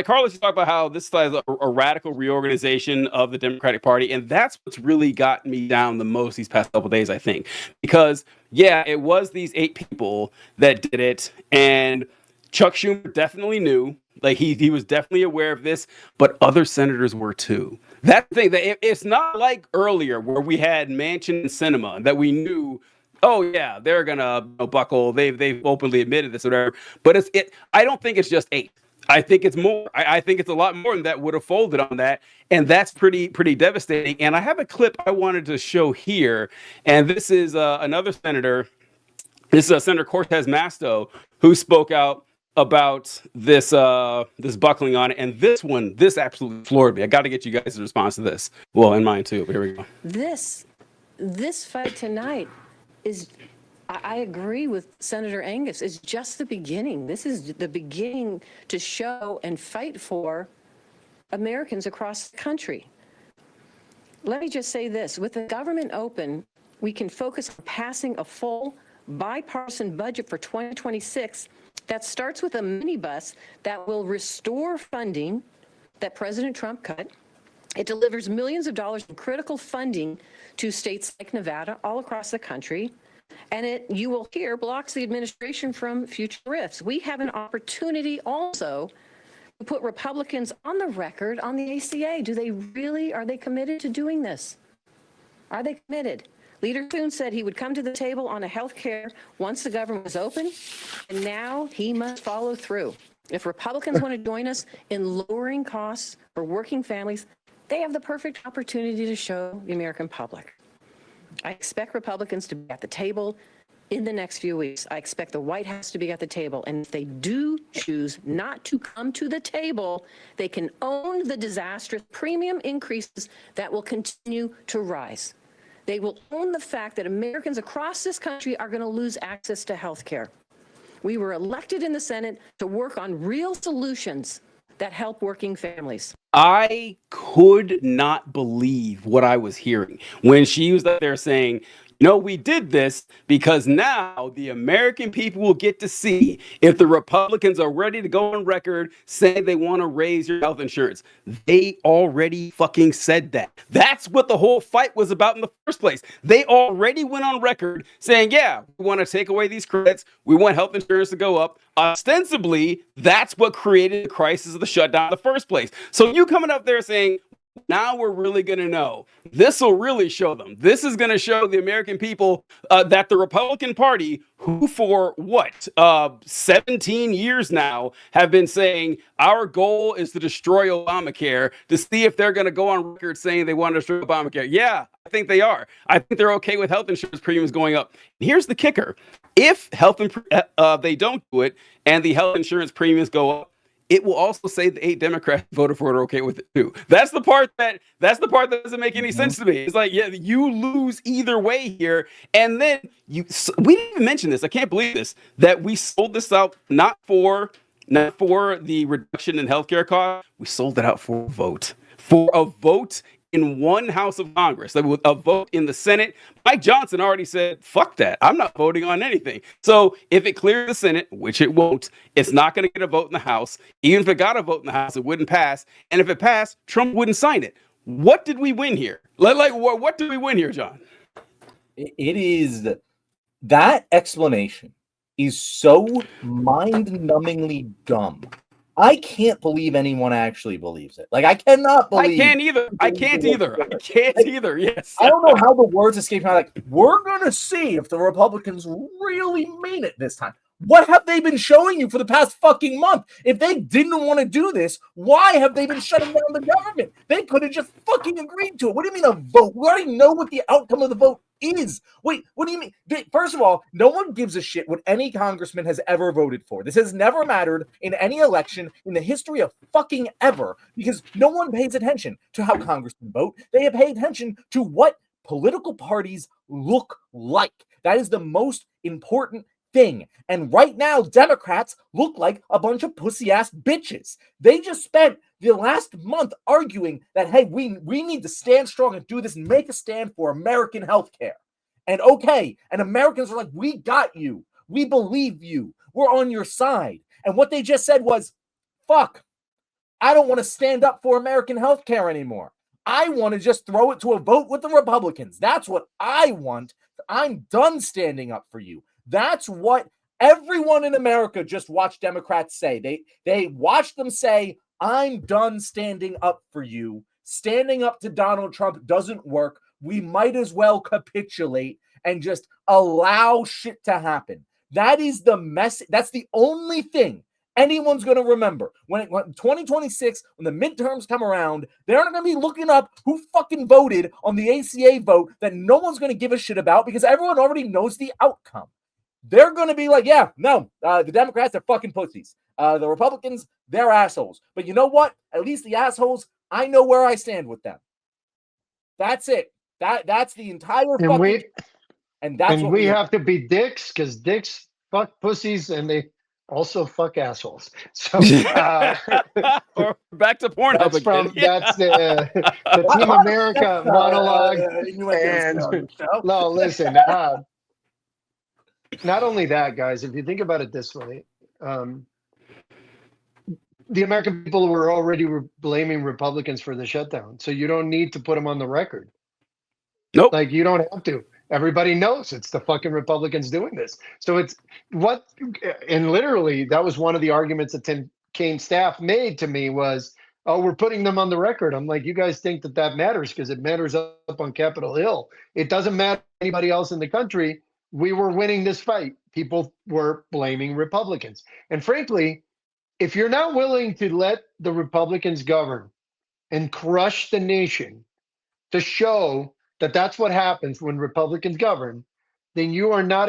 Carlos talked about how this is a radical reorganization of the Democratic Party, and that's what's really got me down the most these past couple of days, I think. Because, yeah, it was these 8 people that did it, and Chuck Schumer definitely knew. Like, he was definitely aware of this, but other senators were too. That thing, it's not like earlier where we had Manchin and Sinema that we knew, oh yeah, they're gonna buckle. They've openly admitted this or whatever. But I don't think it's just 8. I think it's more. I think it's a lot more than that would have folded on that, and that's pretty devastating. And I have a clip I wanted to show here, and this is another senator. This is Senator Cortez Masto, who spoke out about this buckling on it, and this absolutely floored me. I got to get you guys' response to this. Well, and mine too. But here we go. This fight tonight is. I agree with Senator Angus. It's just the beginning. This is the beginning to show and fight for Americans across the country. Let me just say this. With the government open, we can focus on passing a full bipartisan budget for 2026 that starts with a minibus that will restore funding that President Trump cut. It delivers millions of dollars in critical funding to states like Nevada all across the country. And you will hear, blocks the administration from future rifts. We have an opportunity also to put Republicans on the record on the ACA. Are they committed to doing this? Are they committed? Leader Coon said he would come to the table on a health care once the government was open, and now he must follow through. If Republicans want to join us in lowering costs for working families, they have the perfect opportunity to show the American public. I expect Republicans to be at the table in the next few weeks. I expect the White House to be at the table. And if they do choose not to come to the table, they can own the disastrous premium increases that will continue to rise. They will own the fact that Americans across this country are going to lose access to health care. We were elected in the Senate to work on real solutions that help working families. I could not believe what I was hearing when she was up there saying, no, we did this because now the American people will get to see if the Republicans are ready to go on record saying they want to raise your health insurance. They already fucking said that. That's what the whole fight was about in the first place. They already went on record saying, yeah, we want to take away these credits. We want health insurance to go up. Ostensibly, that's what created the crisis of the shutdown in the first place. So you coming up there saying, now we're really going to know. This will really show them. This is going to show the American people that the Republican Party, who for 17 years now have been saying our goal is to destroy Obamacare, to see if they're going to go on record saying they want to destroy Obamacare. Yeah, I think they are. I think they're okay with health insurance premiums going up. And here's the kicker. If they don't do it and the health insurance premiums go up, it will also say the 8 Democrats voted for it are okay with it too. That's the part that doesn't make any sense to me. It's like, yeah, you lose either way here. And then we didn't even mention this. I can't believe this, that we sold this out not for the reduction in healthcare costs. We sold it out for a vote in one house of Congress, with a vote in the Senate. Mike Johnson already said, fuck that. I'm not voting on anything. So if it clears the Senate, which it won't, it's not going to get a vote in the House. Even if it got a vote in the House, it wouldn't pass. And if it passed, Trump wouldn't sign it. What did we win here? What did we win here, John? It is that explanation is so mind-numbingly dumb. I can't believe anyone actually believes it. Like, I cannot believe. I can't either. Yes. I don't know how the words escape me. Like, we're going to see if the Republicans really mean it this time. What have they been showing you for the past fucking month? If they didn't want to do this, why have they been shutting down the government? They could have just fucking agreed to it. What do you mean a vote? We already know what the outcome of the vote is. Wait, what do you mean? First of all, no one gives a shit what any congressman has ever voted for. This has never mattered in any election in the history of fucking ever, because no one pays attention to how congressmen vote. They pay attention to what political parties look like. That is the most important thing. And right now, Democrats look like a bunch of pussy-ass bitches. They just spent the last month arguing that, hey, we need to stand strong and do this and make a stand for American healthcare. And okay, and Americans are like, we got you. We believe you. We're on your side. And what they just said was, fuck, I don't want to stand up for American healthcare anymore. I want to just throw it to a vote with the Republicans. That's what I want. I'm done standing up for you. That's what everyone in America just watched Democrats say. They watched them say, I'm done standing up for you. Standing up to Donald Trump doesn't work. We might as well capitulate and just allow shit to happen. That is the message. That's the only thing anyone's going to remember. When 2026, when the midterms come around, they're not going to be looking up who fucking voted on the ACA vote that no one's going to give a shit about because everyone already knows the outcome. They're going to be like, yeah, no, the Democrats are fucking pussies. The Republicans, they're assholes. But you know what? At least the assholes, I know where I stand with them. That's it. That's the entire And fucking... And that's and what we have to be dicks because dicks fuck pussies and they also fuck assholes. So or back to Pornhub that's again. from that's the Team America monologue. And no, listen. Not only that, guys. If you think about it this way, the American people were already blaming Republicans for the shutdown, so you don't need to put them on the record. Nope. Like you don't have to. Everybody knows it's the fucking Republicans doing this. So it's what, and literally that was one of the arguments that Tim Kaine's staff made to me was, oh, we're putting them on the record. I'm like, you guys think that matters because it matters up on Capitol Hill. It doesn't matter to anybody else in the country. We were winning this fight. People were blaming Republicans. And frankly, if you're not willing to let the Republicans govern and crush the nation to show that that's what happens when Republicans govern, then you are not,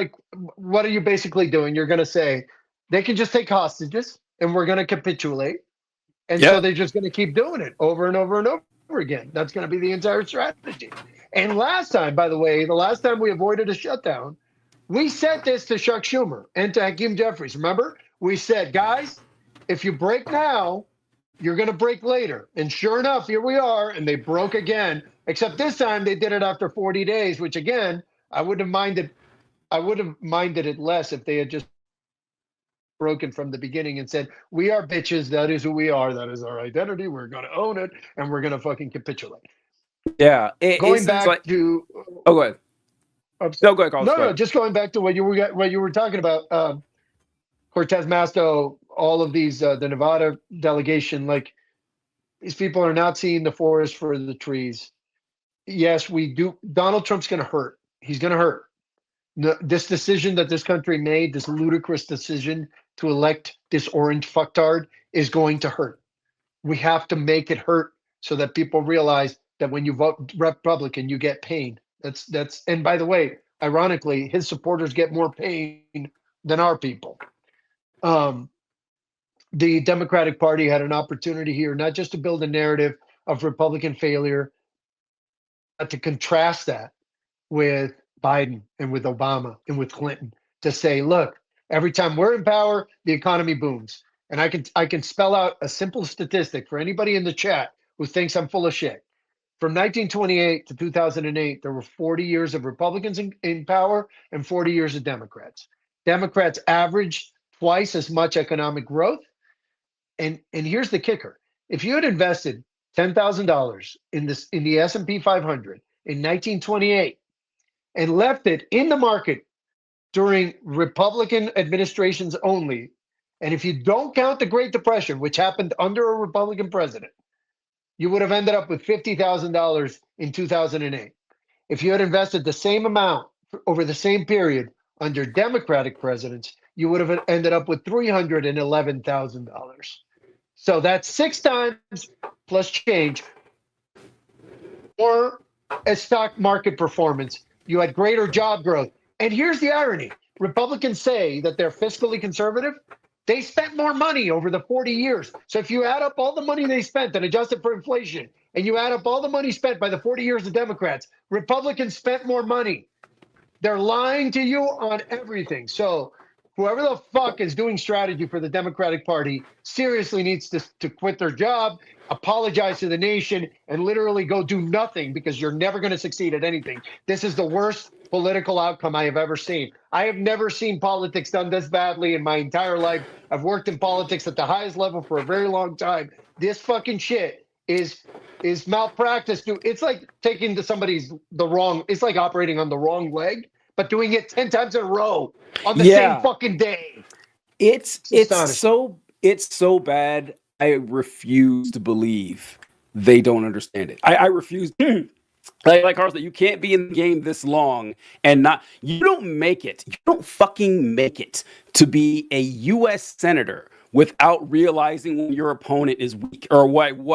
what are you basically doing? You're going to say they can just take hostages and we're going to capitulate. And so they're just going to keep doing it over and over and over again. That's going to be the entire strategy. And last time, by the way, the last time we avoided a shutdown, we said this to Chuck Schumer and to Hakeem Jeffries. Remember? We said, guys, if you break now, you're going to break later. And sure enough, here we are. And they broke again. Except this time they did it after 40 days, which again, I would have minded it less if they had just broken from the beginning and said, we are bitches. That is who we are. That is our identity. We're going to own it. And we're going to fucking capitulate. Yeah. Going back to... Oh, go ahead. No, go ahead, Carlos. No, just going back to what you were talking about, Cortez Masto, all of these, the Nevada delegation, like these people are not seeing the forest for the trees. Yes, we do. Donald Trump's going to hurt. He's going to hurt. This decision that this country made, this ludicrous decision to elect this orange fucktard, is going to hurt. We have to make it hurt so that people realize that when you vote Republican, you get pain. That's. And by the way, ironically, his supporters get more pain than our people. The Democratic Party had an opportunity here, not just to build a narrative of Republican failure, but to contrast that with Biden and with Obama and with Clinton, to say, look, every time we're in power, the economy booms. And I can spell out a simple statistic for anybody in the chat who thinks I'm full of shit. From 1928 to 2008, there were 40 years of Republicans in power and 40 years of Democrats. Democrats averaged twice as much economic growth. And here's the kicker. If you had invested $10,000 in the S&P 500 in 1928 and left it in the market during Republican administrations only, and if you don't count the Great Depression, which happened under a Republican president, you would have ended up with $50,000 in 2008. If you had invested the same amount over the same period under Democratic presidents, you would have ended up with $311,000. So that's 6 times plus change or a stock market performance. You had greater job growth. And here's the irony. Republicans say that they're fiscally conservative. They spent more money over the 40 years. So if you add up all the money they spent and adjust it for inflation, and you add up all the money spent by the 40 years of Democrats, Republicans spent more money. They're lying to you on everything. So whoever the fuck is doing strategy for the Democratic Party seriously needs to quit their job, apologize to the nation, and literally go do nothing, because you're never going to succeed at anything. This is the worst political outcome I have ever seen. I have never seen politics done this badly in my entire life. I've worked in politics at the highest level for a very long time. This fucking shit is malpractice. It's like taking it's like operating on the wrong leg, but doing it 10 times in a row on the same fucking day. It's so bad. I refuse to believe they don't understand it. I refuse. Like Carlos, you can't be in the game this long and you don't make it. You don't fucking make it to be a U.S. senator without realizing when your opponent is weak, or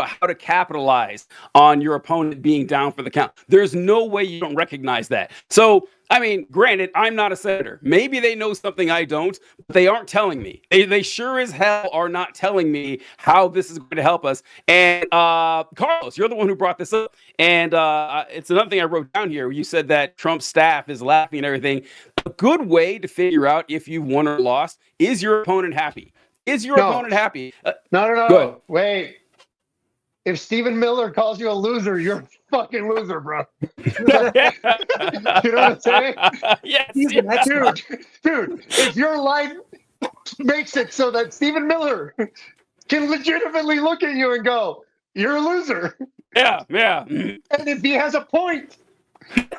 how to capitalize on your opponent being down for the count. There's no way you don't recognize that. So, I mean, granted, I'm not a senator. Maybe they know something I don't, but they aren't telling me. They sure as hell are not telling me how this is going to help us. And Carlos, you're the one who brought this up. And it's another thing I wrote down here. You said that Trump's staff is laughing and everything. A good way to figure out if you've won or lost is your opponent happy. Is your opponent happy? No. Wait. If Stephen Miller calls you a loser, you're a fucking loser, bro. You know what I'm saying? Yes. Dude, if your life makes it so that Stephen Miller can legitimately look at you and go, you're a loser. Yeah. And if he has a point.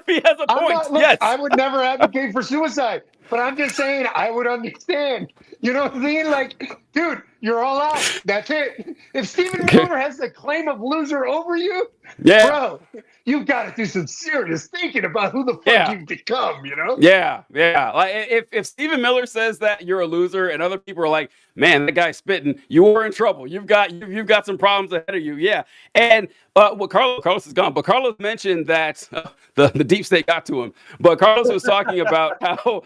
Yes. I would never advocate for suicide, but I'm just saying I would understand. You know what I mean? Like, dude, you're all out. That's it. If Stephen Miller has the claim of loser over you, bro, you've got to do some serious thinking about who the fuck you've become, you know? Yeah. Like if Stephen Miller says that you're a loser and other people are like, man, that guy's spitting, you are in trouble. You've got some problems ahead of you. Yeah. And Carlos is gone, but Carlos mentioned that the deep state got to him. But Carlos was talking about how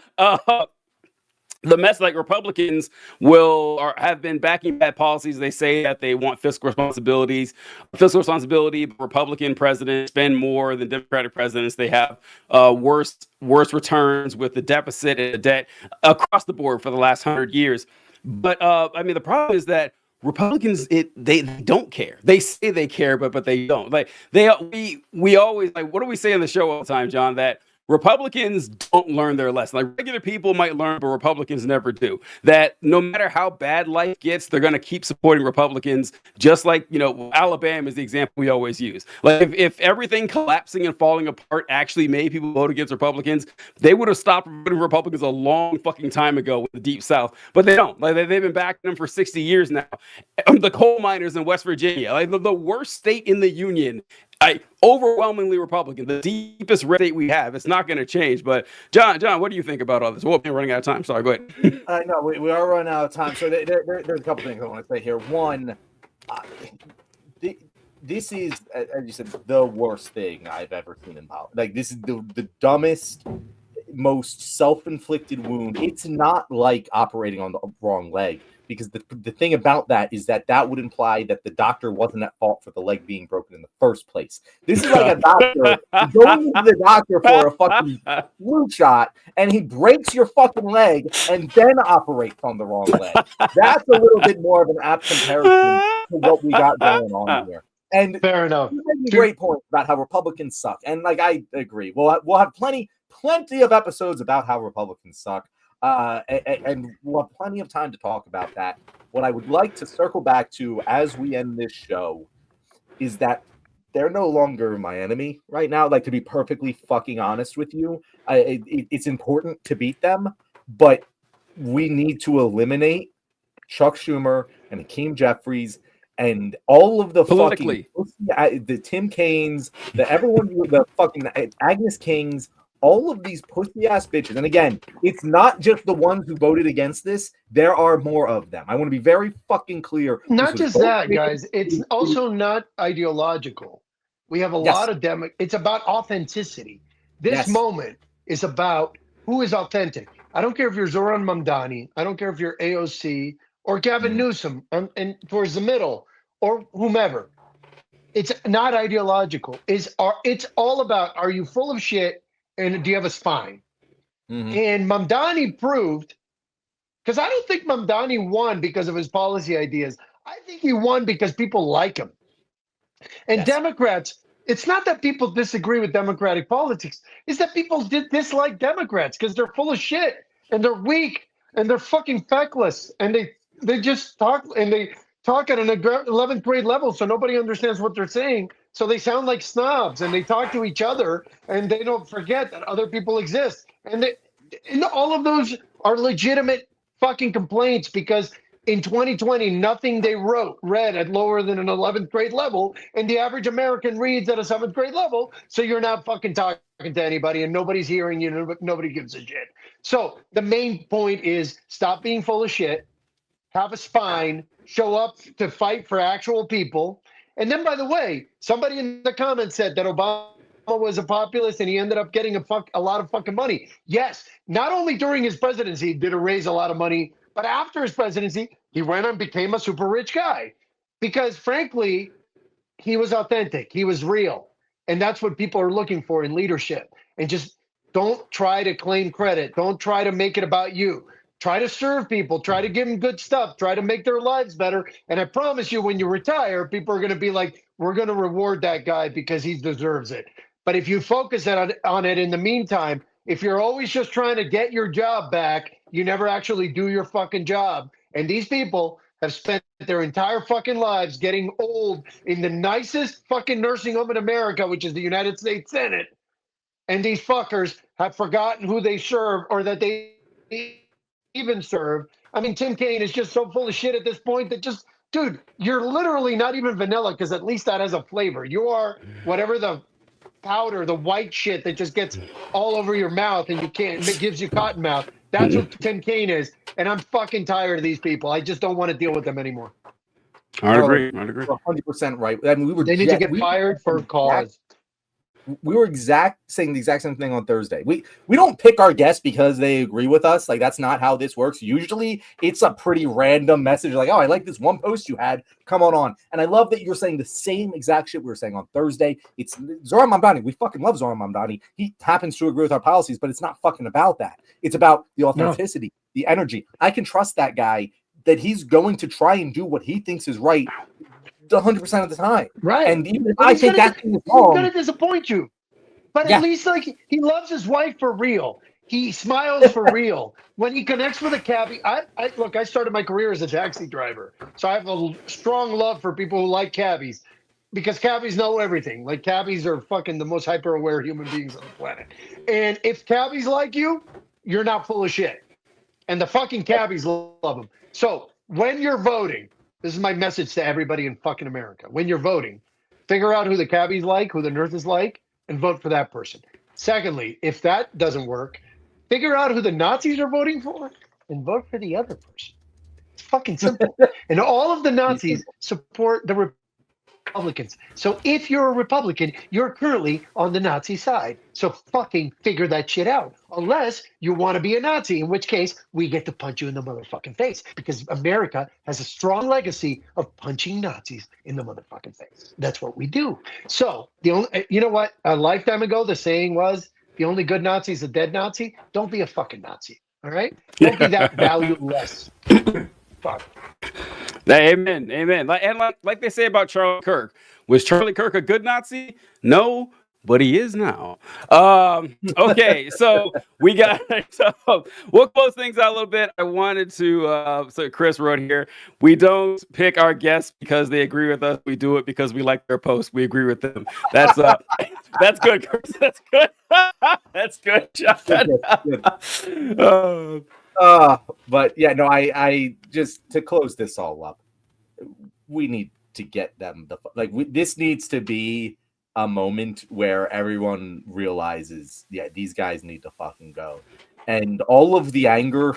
the mess, like Republicans have been backing bad policies. They say that they want fiscal responsibility. Republican presidents spend more than Democratic presidents. They have worse returns with the deficit and the debt across the board for the last 100 years. But I mean, the problem is that Republicans, they don't care. They say they care, but they don't. Like we always, like, what do we say on the show all the time, John? That Republicans don't learn their lesson. Like, regular people might learn, but Republicans never do. That no matter how bad life gets, they're going to keep supporting Republicans. Just like, Alabama is the example we always use. Like, if everything collapsing and falling apart actually made people vote against Republicans, they would have stopped voting Republicans a long fucking time ago with the Deep South. But they don't. Like, they've been backing them for 60 years now. The coal miners in West Virginia, like the worst state in the union, overwhelmingly Republican, the deepest red state we have. It's not going to change. But John, what do you think about all this? We're running out of time. Sorry, go ahead. No, we are running out of time. So there's a couple things I want to say here. One, this is, as you said, the worst thing I've ever seen in politics. Like, this is the dumbest, most self-inflicted wound. It's not like operating on the wrong leg. Because the thing about that is that would imply that the doctor wasn't at fault for the leg being broken in the first place. This is like a doctor going to the doctor for a fucking flu shot, and he breaks your fucking leg and then operates on the wrong leg. That's a little bit more of an apt comparison to what we got going on here. And fair enough. You made a great point about how Republicans suck, and like I agree. We'll have plenty of episodes about how Republicans suck. And we'll have plenty of time to talk about that. What I would like to circle back to as we end this show is that they're no longer my enemy right now. Like, to be perfectly fucking honest with you, it's important to beat them, but we need to eliminate Chuck Schumer and Hakeem Jeffries and all of the politically fucking the Tim Kaines, the fucking Agnes Kings, all of these pussy ass bitches, and again, it's not just the ones who voted against this. There are more of them. I want to be very fucking clear. Not just that, guys. It's also not ideological. We have a lot of it's about authenticity. This moment is about who is authentic. I don't care if you're Zoran Mamdani. I don't care if you're AOC or Gavin Newsom and towards the middle or whomever. It's not ideological. It's all about, are you full of shit and do you have a spine? And Mamdani proved, because I don't think Mamdani won because of his policy ideas. I think he won because people like him. And Democrats, it's not that people disagree with Democratic politics. It's that people dislike Democrats because they're full of shit and they're weak and they're fucking feckless and they just talk and they talk at an 11th grade level, so nobody understands what they're saying. So they sound like snobs and they talk to each other and they don't forget that other people exist. And all of those are legitimate fucking complaints because in 2020, nothing they read at lower than an 11th grade level, and the average American reads at a 7th grade level. So you're not fucking talking to anybody, and nobody's hearing you. Nobody gives a shit. So the main point is stop being full of shit, have a spine, show up to fight for actual people. And then, by the way, somebody in the comments said that Obama was a populist and he ended up getting a lot of fucking money. Yes, not only during his presidency did he raise a lot of money, but after his presidency, he went and became a super rich guy because, frankly, he was authentic. He was real. And that's what people are looking for in leadership. And just don't try to claim credit. Don't try to make it about you. Try to serve people. Try to give them good stuff. Try to make their lives better. And I promise you, when you retire, people are going to be like, we're going to reward that guy because he deserves it. But if you focus on it in the meantime, if you're always just trying to get your job back, you never actually do your fucking job. And these people have spent their entire fucking lives getting old in the nicest fucking nursing home in America, which is the United States Senate. And these fuckers have forgotten who they serve or that they even serve. I mean, Tim Kaine is just so full of shit at this point that just, dude, you're literally not even vanilla because at least that has a flavor. You are whatever the powder, the white shit that just gets all over your mouth and it gives you cotton mouth. That's what Tim Kaine is. And I'm fucking tired of these people. I just don't want to deal with them anymore. I agree. 100% right. I mean, they need to get fired for a cause. We were saying the exact same thing on Thursday. We don't pick our guests because they agree with us. Like, that's not how this works. Usually it's a pretty random message like, oh, I like this one post you had. Come on. And I love that you're saying the same exact shit we were saying on Thursday. It's Zoran Mamdani. We fucking love Zoran Mamdani. He happens to agree with our policies, but it's not fucking about that. It's about the authenticity, the energy. I can trust that guy that he's going to try and do what he thinks is right 100% of the time. Right. And even if I think that's wrong, going to disappoint you. But at least, like, he loves his wife for real. He smiles for real. When he connects with a cabbie, look, I started my career as a taxi driver. So I have a strong love for people who like cabbies because cabbies know everything. Like, cabbies are fucking the most hyper-aware human beings on the planet. And if cabbies like you, you're not full of shit. And the fucking cabbies love them. So when you're voting, this is my message to everybody in fucking America. When you're voting, figure out who the cabbies like, who the nurses like, and vote for that person. Secondly, if that doesn't work, figure out who the Nazis are voting for and vote for the other person. It's fucking simple. And all of the Nazis support the Republicans. So if you're a Republican, you're currently on the Nazi side. So fucking figure that shit out. Unless you want to be a Nazi, in which case we get to punch you in the motherfucking face because America has a strong legacy of punching Nazis in the motherfucking face. That's what we do. So you know what? A lifetime ago, the saying was, the only good Nazi is a dead Nazi. Don't be a fucking Nazi. All right? Don't be that valueless. Fuck. Amen. And like they say about Charlie Kirk, was Charlie Kirk a good Nazi? No, but he is now. Okay, so we'll close things out a little bit. I wanted to, so Chris wrote here, we don't pick our guests because they agree with us. We do it because we like their posts. We agree with them. That's that's good, Chris. That's good. That's good, John. But yeah, no, I just, to close this all up, we need to get them this needs to be a moment where everyone realizes, yeah, these guys need to fucking go. And all of the anger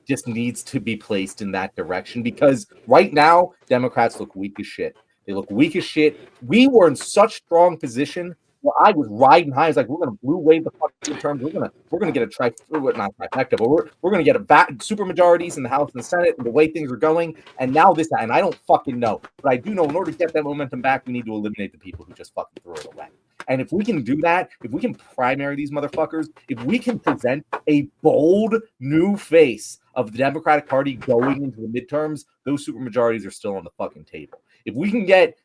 just needs to be placed in that direction, because right now, Democrats look weak as shit. They look weak as shit. We were in such strong position where I was riding high. It's like, we're gonna blue wave the fucking midterms. We're gonna get not trifecta, but we're gonna get super majorities in the House and the Senate, and the way things are going. And now this, and I don't fucking know, but I do know in order to get that momentum back, we need to eliminate the people who just fucking threw it away. And if we can do that, if we can primary these motherfuckers, if we can present a bold new face of the Democratic Party going into the midterms, those supermajorities are still on the fucking table. If we can get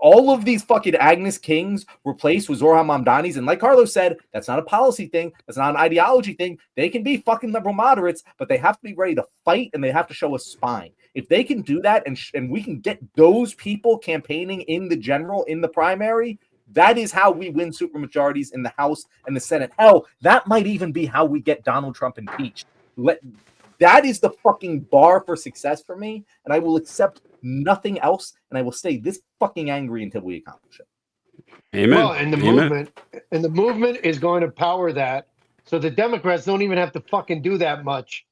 all of these fucking Agnes Kings replaced with Zohran Mamdanis, and like Carlos said, that's not a policy thing, that's not an ideology thing. They can be fucking liberal moderates, but they have to be ready to fight, and they have to show a spine. If they can do that, and we can get those people campaigning in the primary, that is how we win supermajorities in the House and the Senate. Hell, that might even be how we get Donald Trump impeached. That is the fucking bar for success for me, and I will accept nothing else, and I will stay this fucking angry until we accomplish it. Amen. Well, and the movement is going to power that, so the Democrats don't even have to fucking do that much,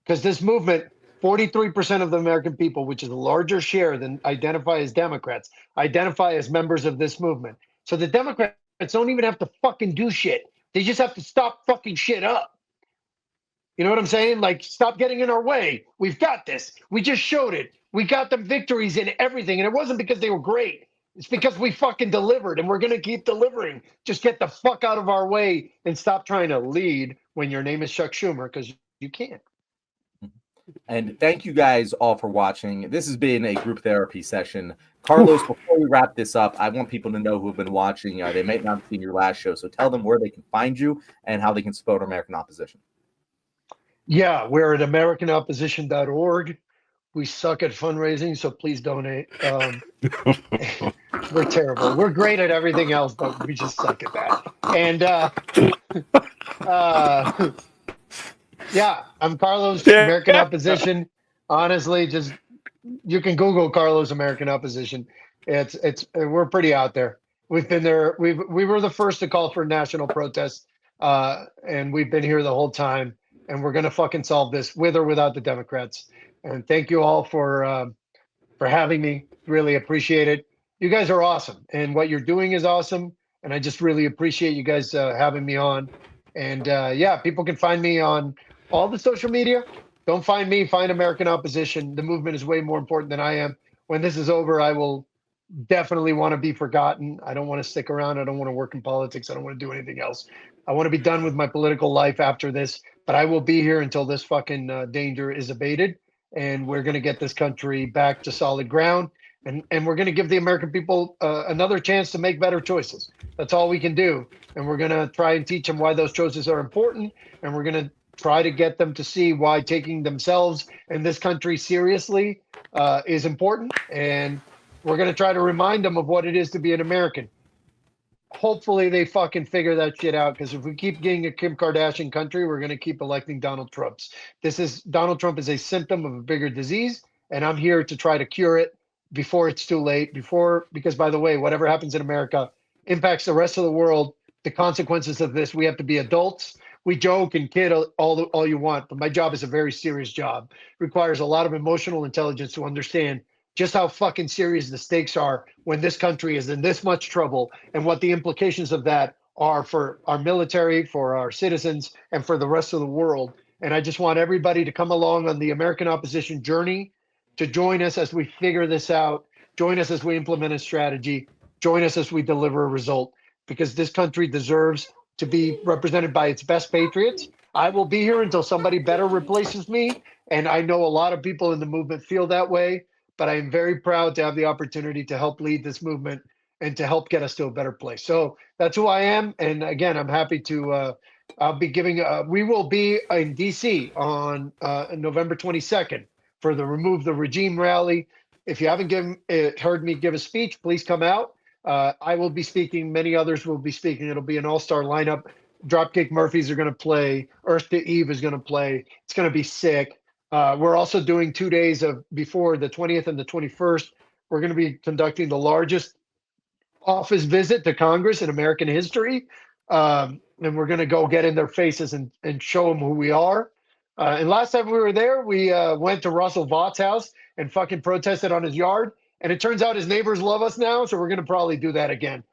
because this movement, 43% of the American people, which is a larger share than identify as Democrats, identify as members of this movement. So the Democrats don't even have to fucking do shit. They just have to stop fucking shit up. You know what I'm saying? Like, stop getting in our way. We've got this. We just showed it. We got them victories in everything. And it wasn't because they were great. It's because we fucking delivered, and we're going to keep delivering. Just get the fuck out of our way and stop trying to lead when your name is Chuck Schumer, because you can't. And thank you guys all for watching. This has been a group therapy session. Carlos, before we wrap this up, I want people to know who have been watching. They might not have seen your last show, so tell them where they can find you and how they can support American Opposition. Yeah, we're at AmericanOpposition.org. We suck at fundraising, so please donate. We're terrible. We're great at everything else, but we just suck at that. And yeah, I'm Carlos, American Opposition. Honestly, just you can Google Carlos American Opposition. We're pretty out there. We've been there. We were the first to call for national protests, and we've been here the whole time. And we're gonna fucking solve this with or without the Democrats. And thank you all for having me. Really appreciate it. You guys are awesome, and what you're doing is awesome. And I just really appreciate you guys having me on. And yeah, people can find me on all the social media. Don't find me, find American Opposition. The movement is way more important than I am. When this is over, I will definitely want to be forgotten. I don't want to stick around. I don't want to work in politics. I don't want to do anything else. I want to be done with my political life after this, but I will be here until this fucking danger is abated. And we're going to get this country back to solid ground. And we're going to give the American people another chance to make better choices. That's all we can do. And we're going to try and teach them why those choices are important. And we're going to try to get them to see why taking themselves and this country seriously is important. And we're going to try to remind them of what it is to be an American. Hopefully they fucking figure that shit out, because if we keep getting a Kim Kardashian country, we're going to keep electing Donald Trumps. Donald Trump is a symptom of a bigger disease, and I'm here to try to cure it before it's too late. Because by the way, whatever happens in America impacts the rest of the world. The consequences of this, we have to be adults. We joke and kid all you want, but my job is a very serious job. It requires a lot of emotional intelligence to understand just how fucking serious the stakes are when this country is in this much trouble, and what the implications of that are for our military, for our citizens, and for the rest of the world. And I just want everybody to come along on the American Opposition journey, to join us as we figure this out, join us as we implement a strategy, join us as we deliver a result, because this country deserves to be represented by its best patriots. I will be here until somebody better replaces me, and I know a lot of people in the movement feel that way. But I am very proud to have the opportunity to help lead this movement and to help get us to a better place. So that's who I am. And again, I'm happy to, I'll be giving, we will be in DC on November 22nd for the Remove the Regime rally. If you haven't heard me give a speech, please come out. I will be speaking. Many others will be speaking. It'll be an all-star lineup. Dropkick Murphys are going to play. Earth to Eve is going to play. It's going to be sick. We're also doing 2 days before the 20th and the 21st. We're going to be conducting the largest office visit to Congress in American history. And we're going to go get in their faces and show them who we are. And last time we were there, we went to Russell Vaught's house and fucking protested on his yard. And it turns out his neighbors love us now, so we're going to probably do that again.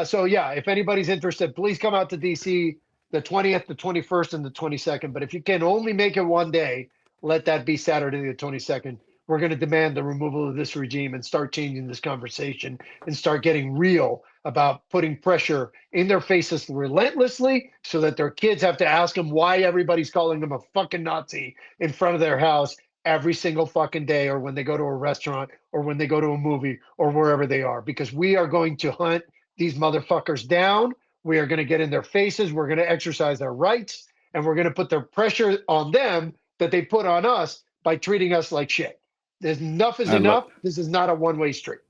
So yeah, if anybody's interested, please come out to DC the 20th, the 21st, and the 22nd. But if you can only make it one day, let that be Saturday the 22nd. We're going to demand the removal of this regime and start changing this conversation and start getting real about putting pressure in their faces relentlessly so that their kids have to ask them why everybody's calling them a fucking Nazi in front of their house every single fucking day, or when they go to a restaurant, or when they go to a movie, or wherever they are, because we are going to hunt these motherfuckers down. We are going to get in their faces. We're going to exercise their rights, and we're going to put their pressure on them that they put on us by treating us like shit. Enough is enough. This is not a one-way street.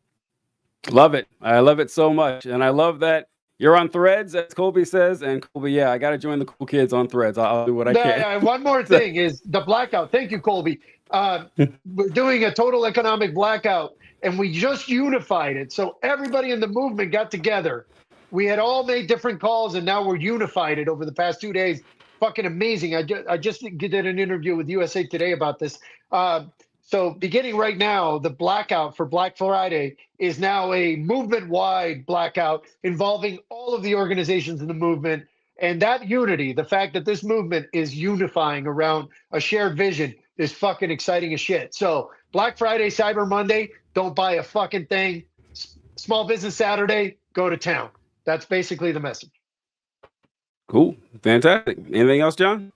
Love it. I love it so much. And I love that you're on Threads, as Colby says. And Colby, yeah, I got to join the cool kids on Threads. I'll do what I can. One more thing is the blackout. Thank you, Colby. We're doing a total economic blackout, and we just unified it. So everybody in the movement got together. We had all made different calls, and now we're unified it over the past 2 days. Fucking amazing. I just did an interview with USA Today about this. So beginning right now, the blackout for Black Friday is now a movement-wide blackout involving all of the organizations in the movement. And that unity, the fact that this movement is unifying around a shared vision, is fucking exciting as shit. So Black Friday, Cyber Monday, don't buy a fucking thing. Small Business Saturday, go to town. That's basically the message. Cool. Fantastic. Anything else, John?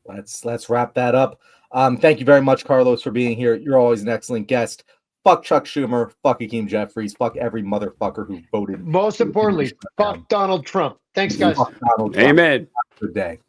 Let's wrap that up. Thank you very much, Carlos, for being here. You're always an excellent guest. Fuck Chuck Schumer. Fuck Hakeem Jeffries. Fuck every motherfucker who voted. Most importantly, fuck Donald Trump. Thanks, guys. Fuck Donald Trump. Amen. Good day.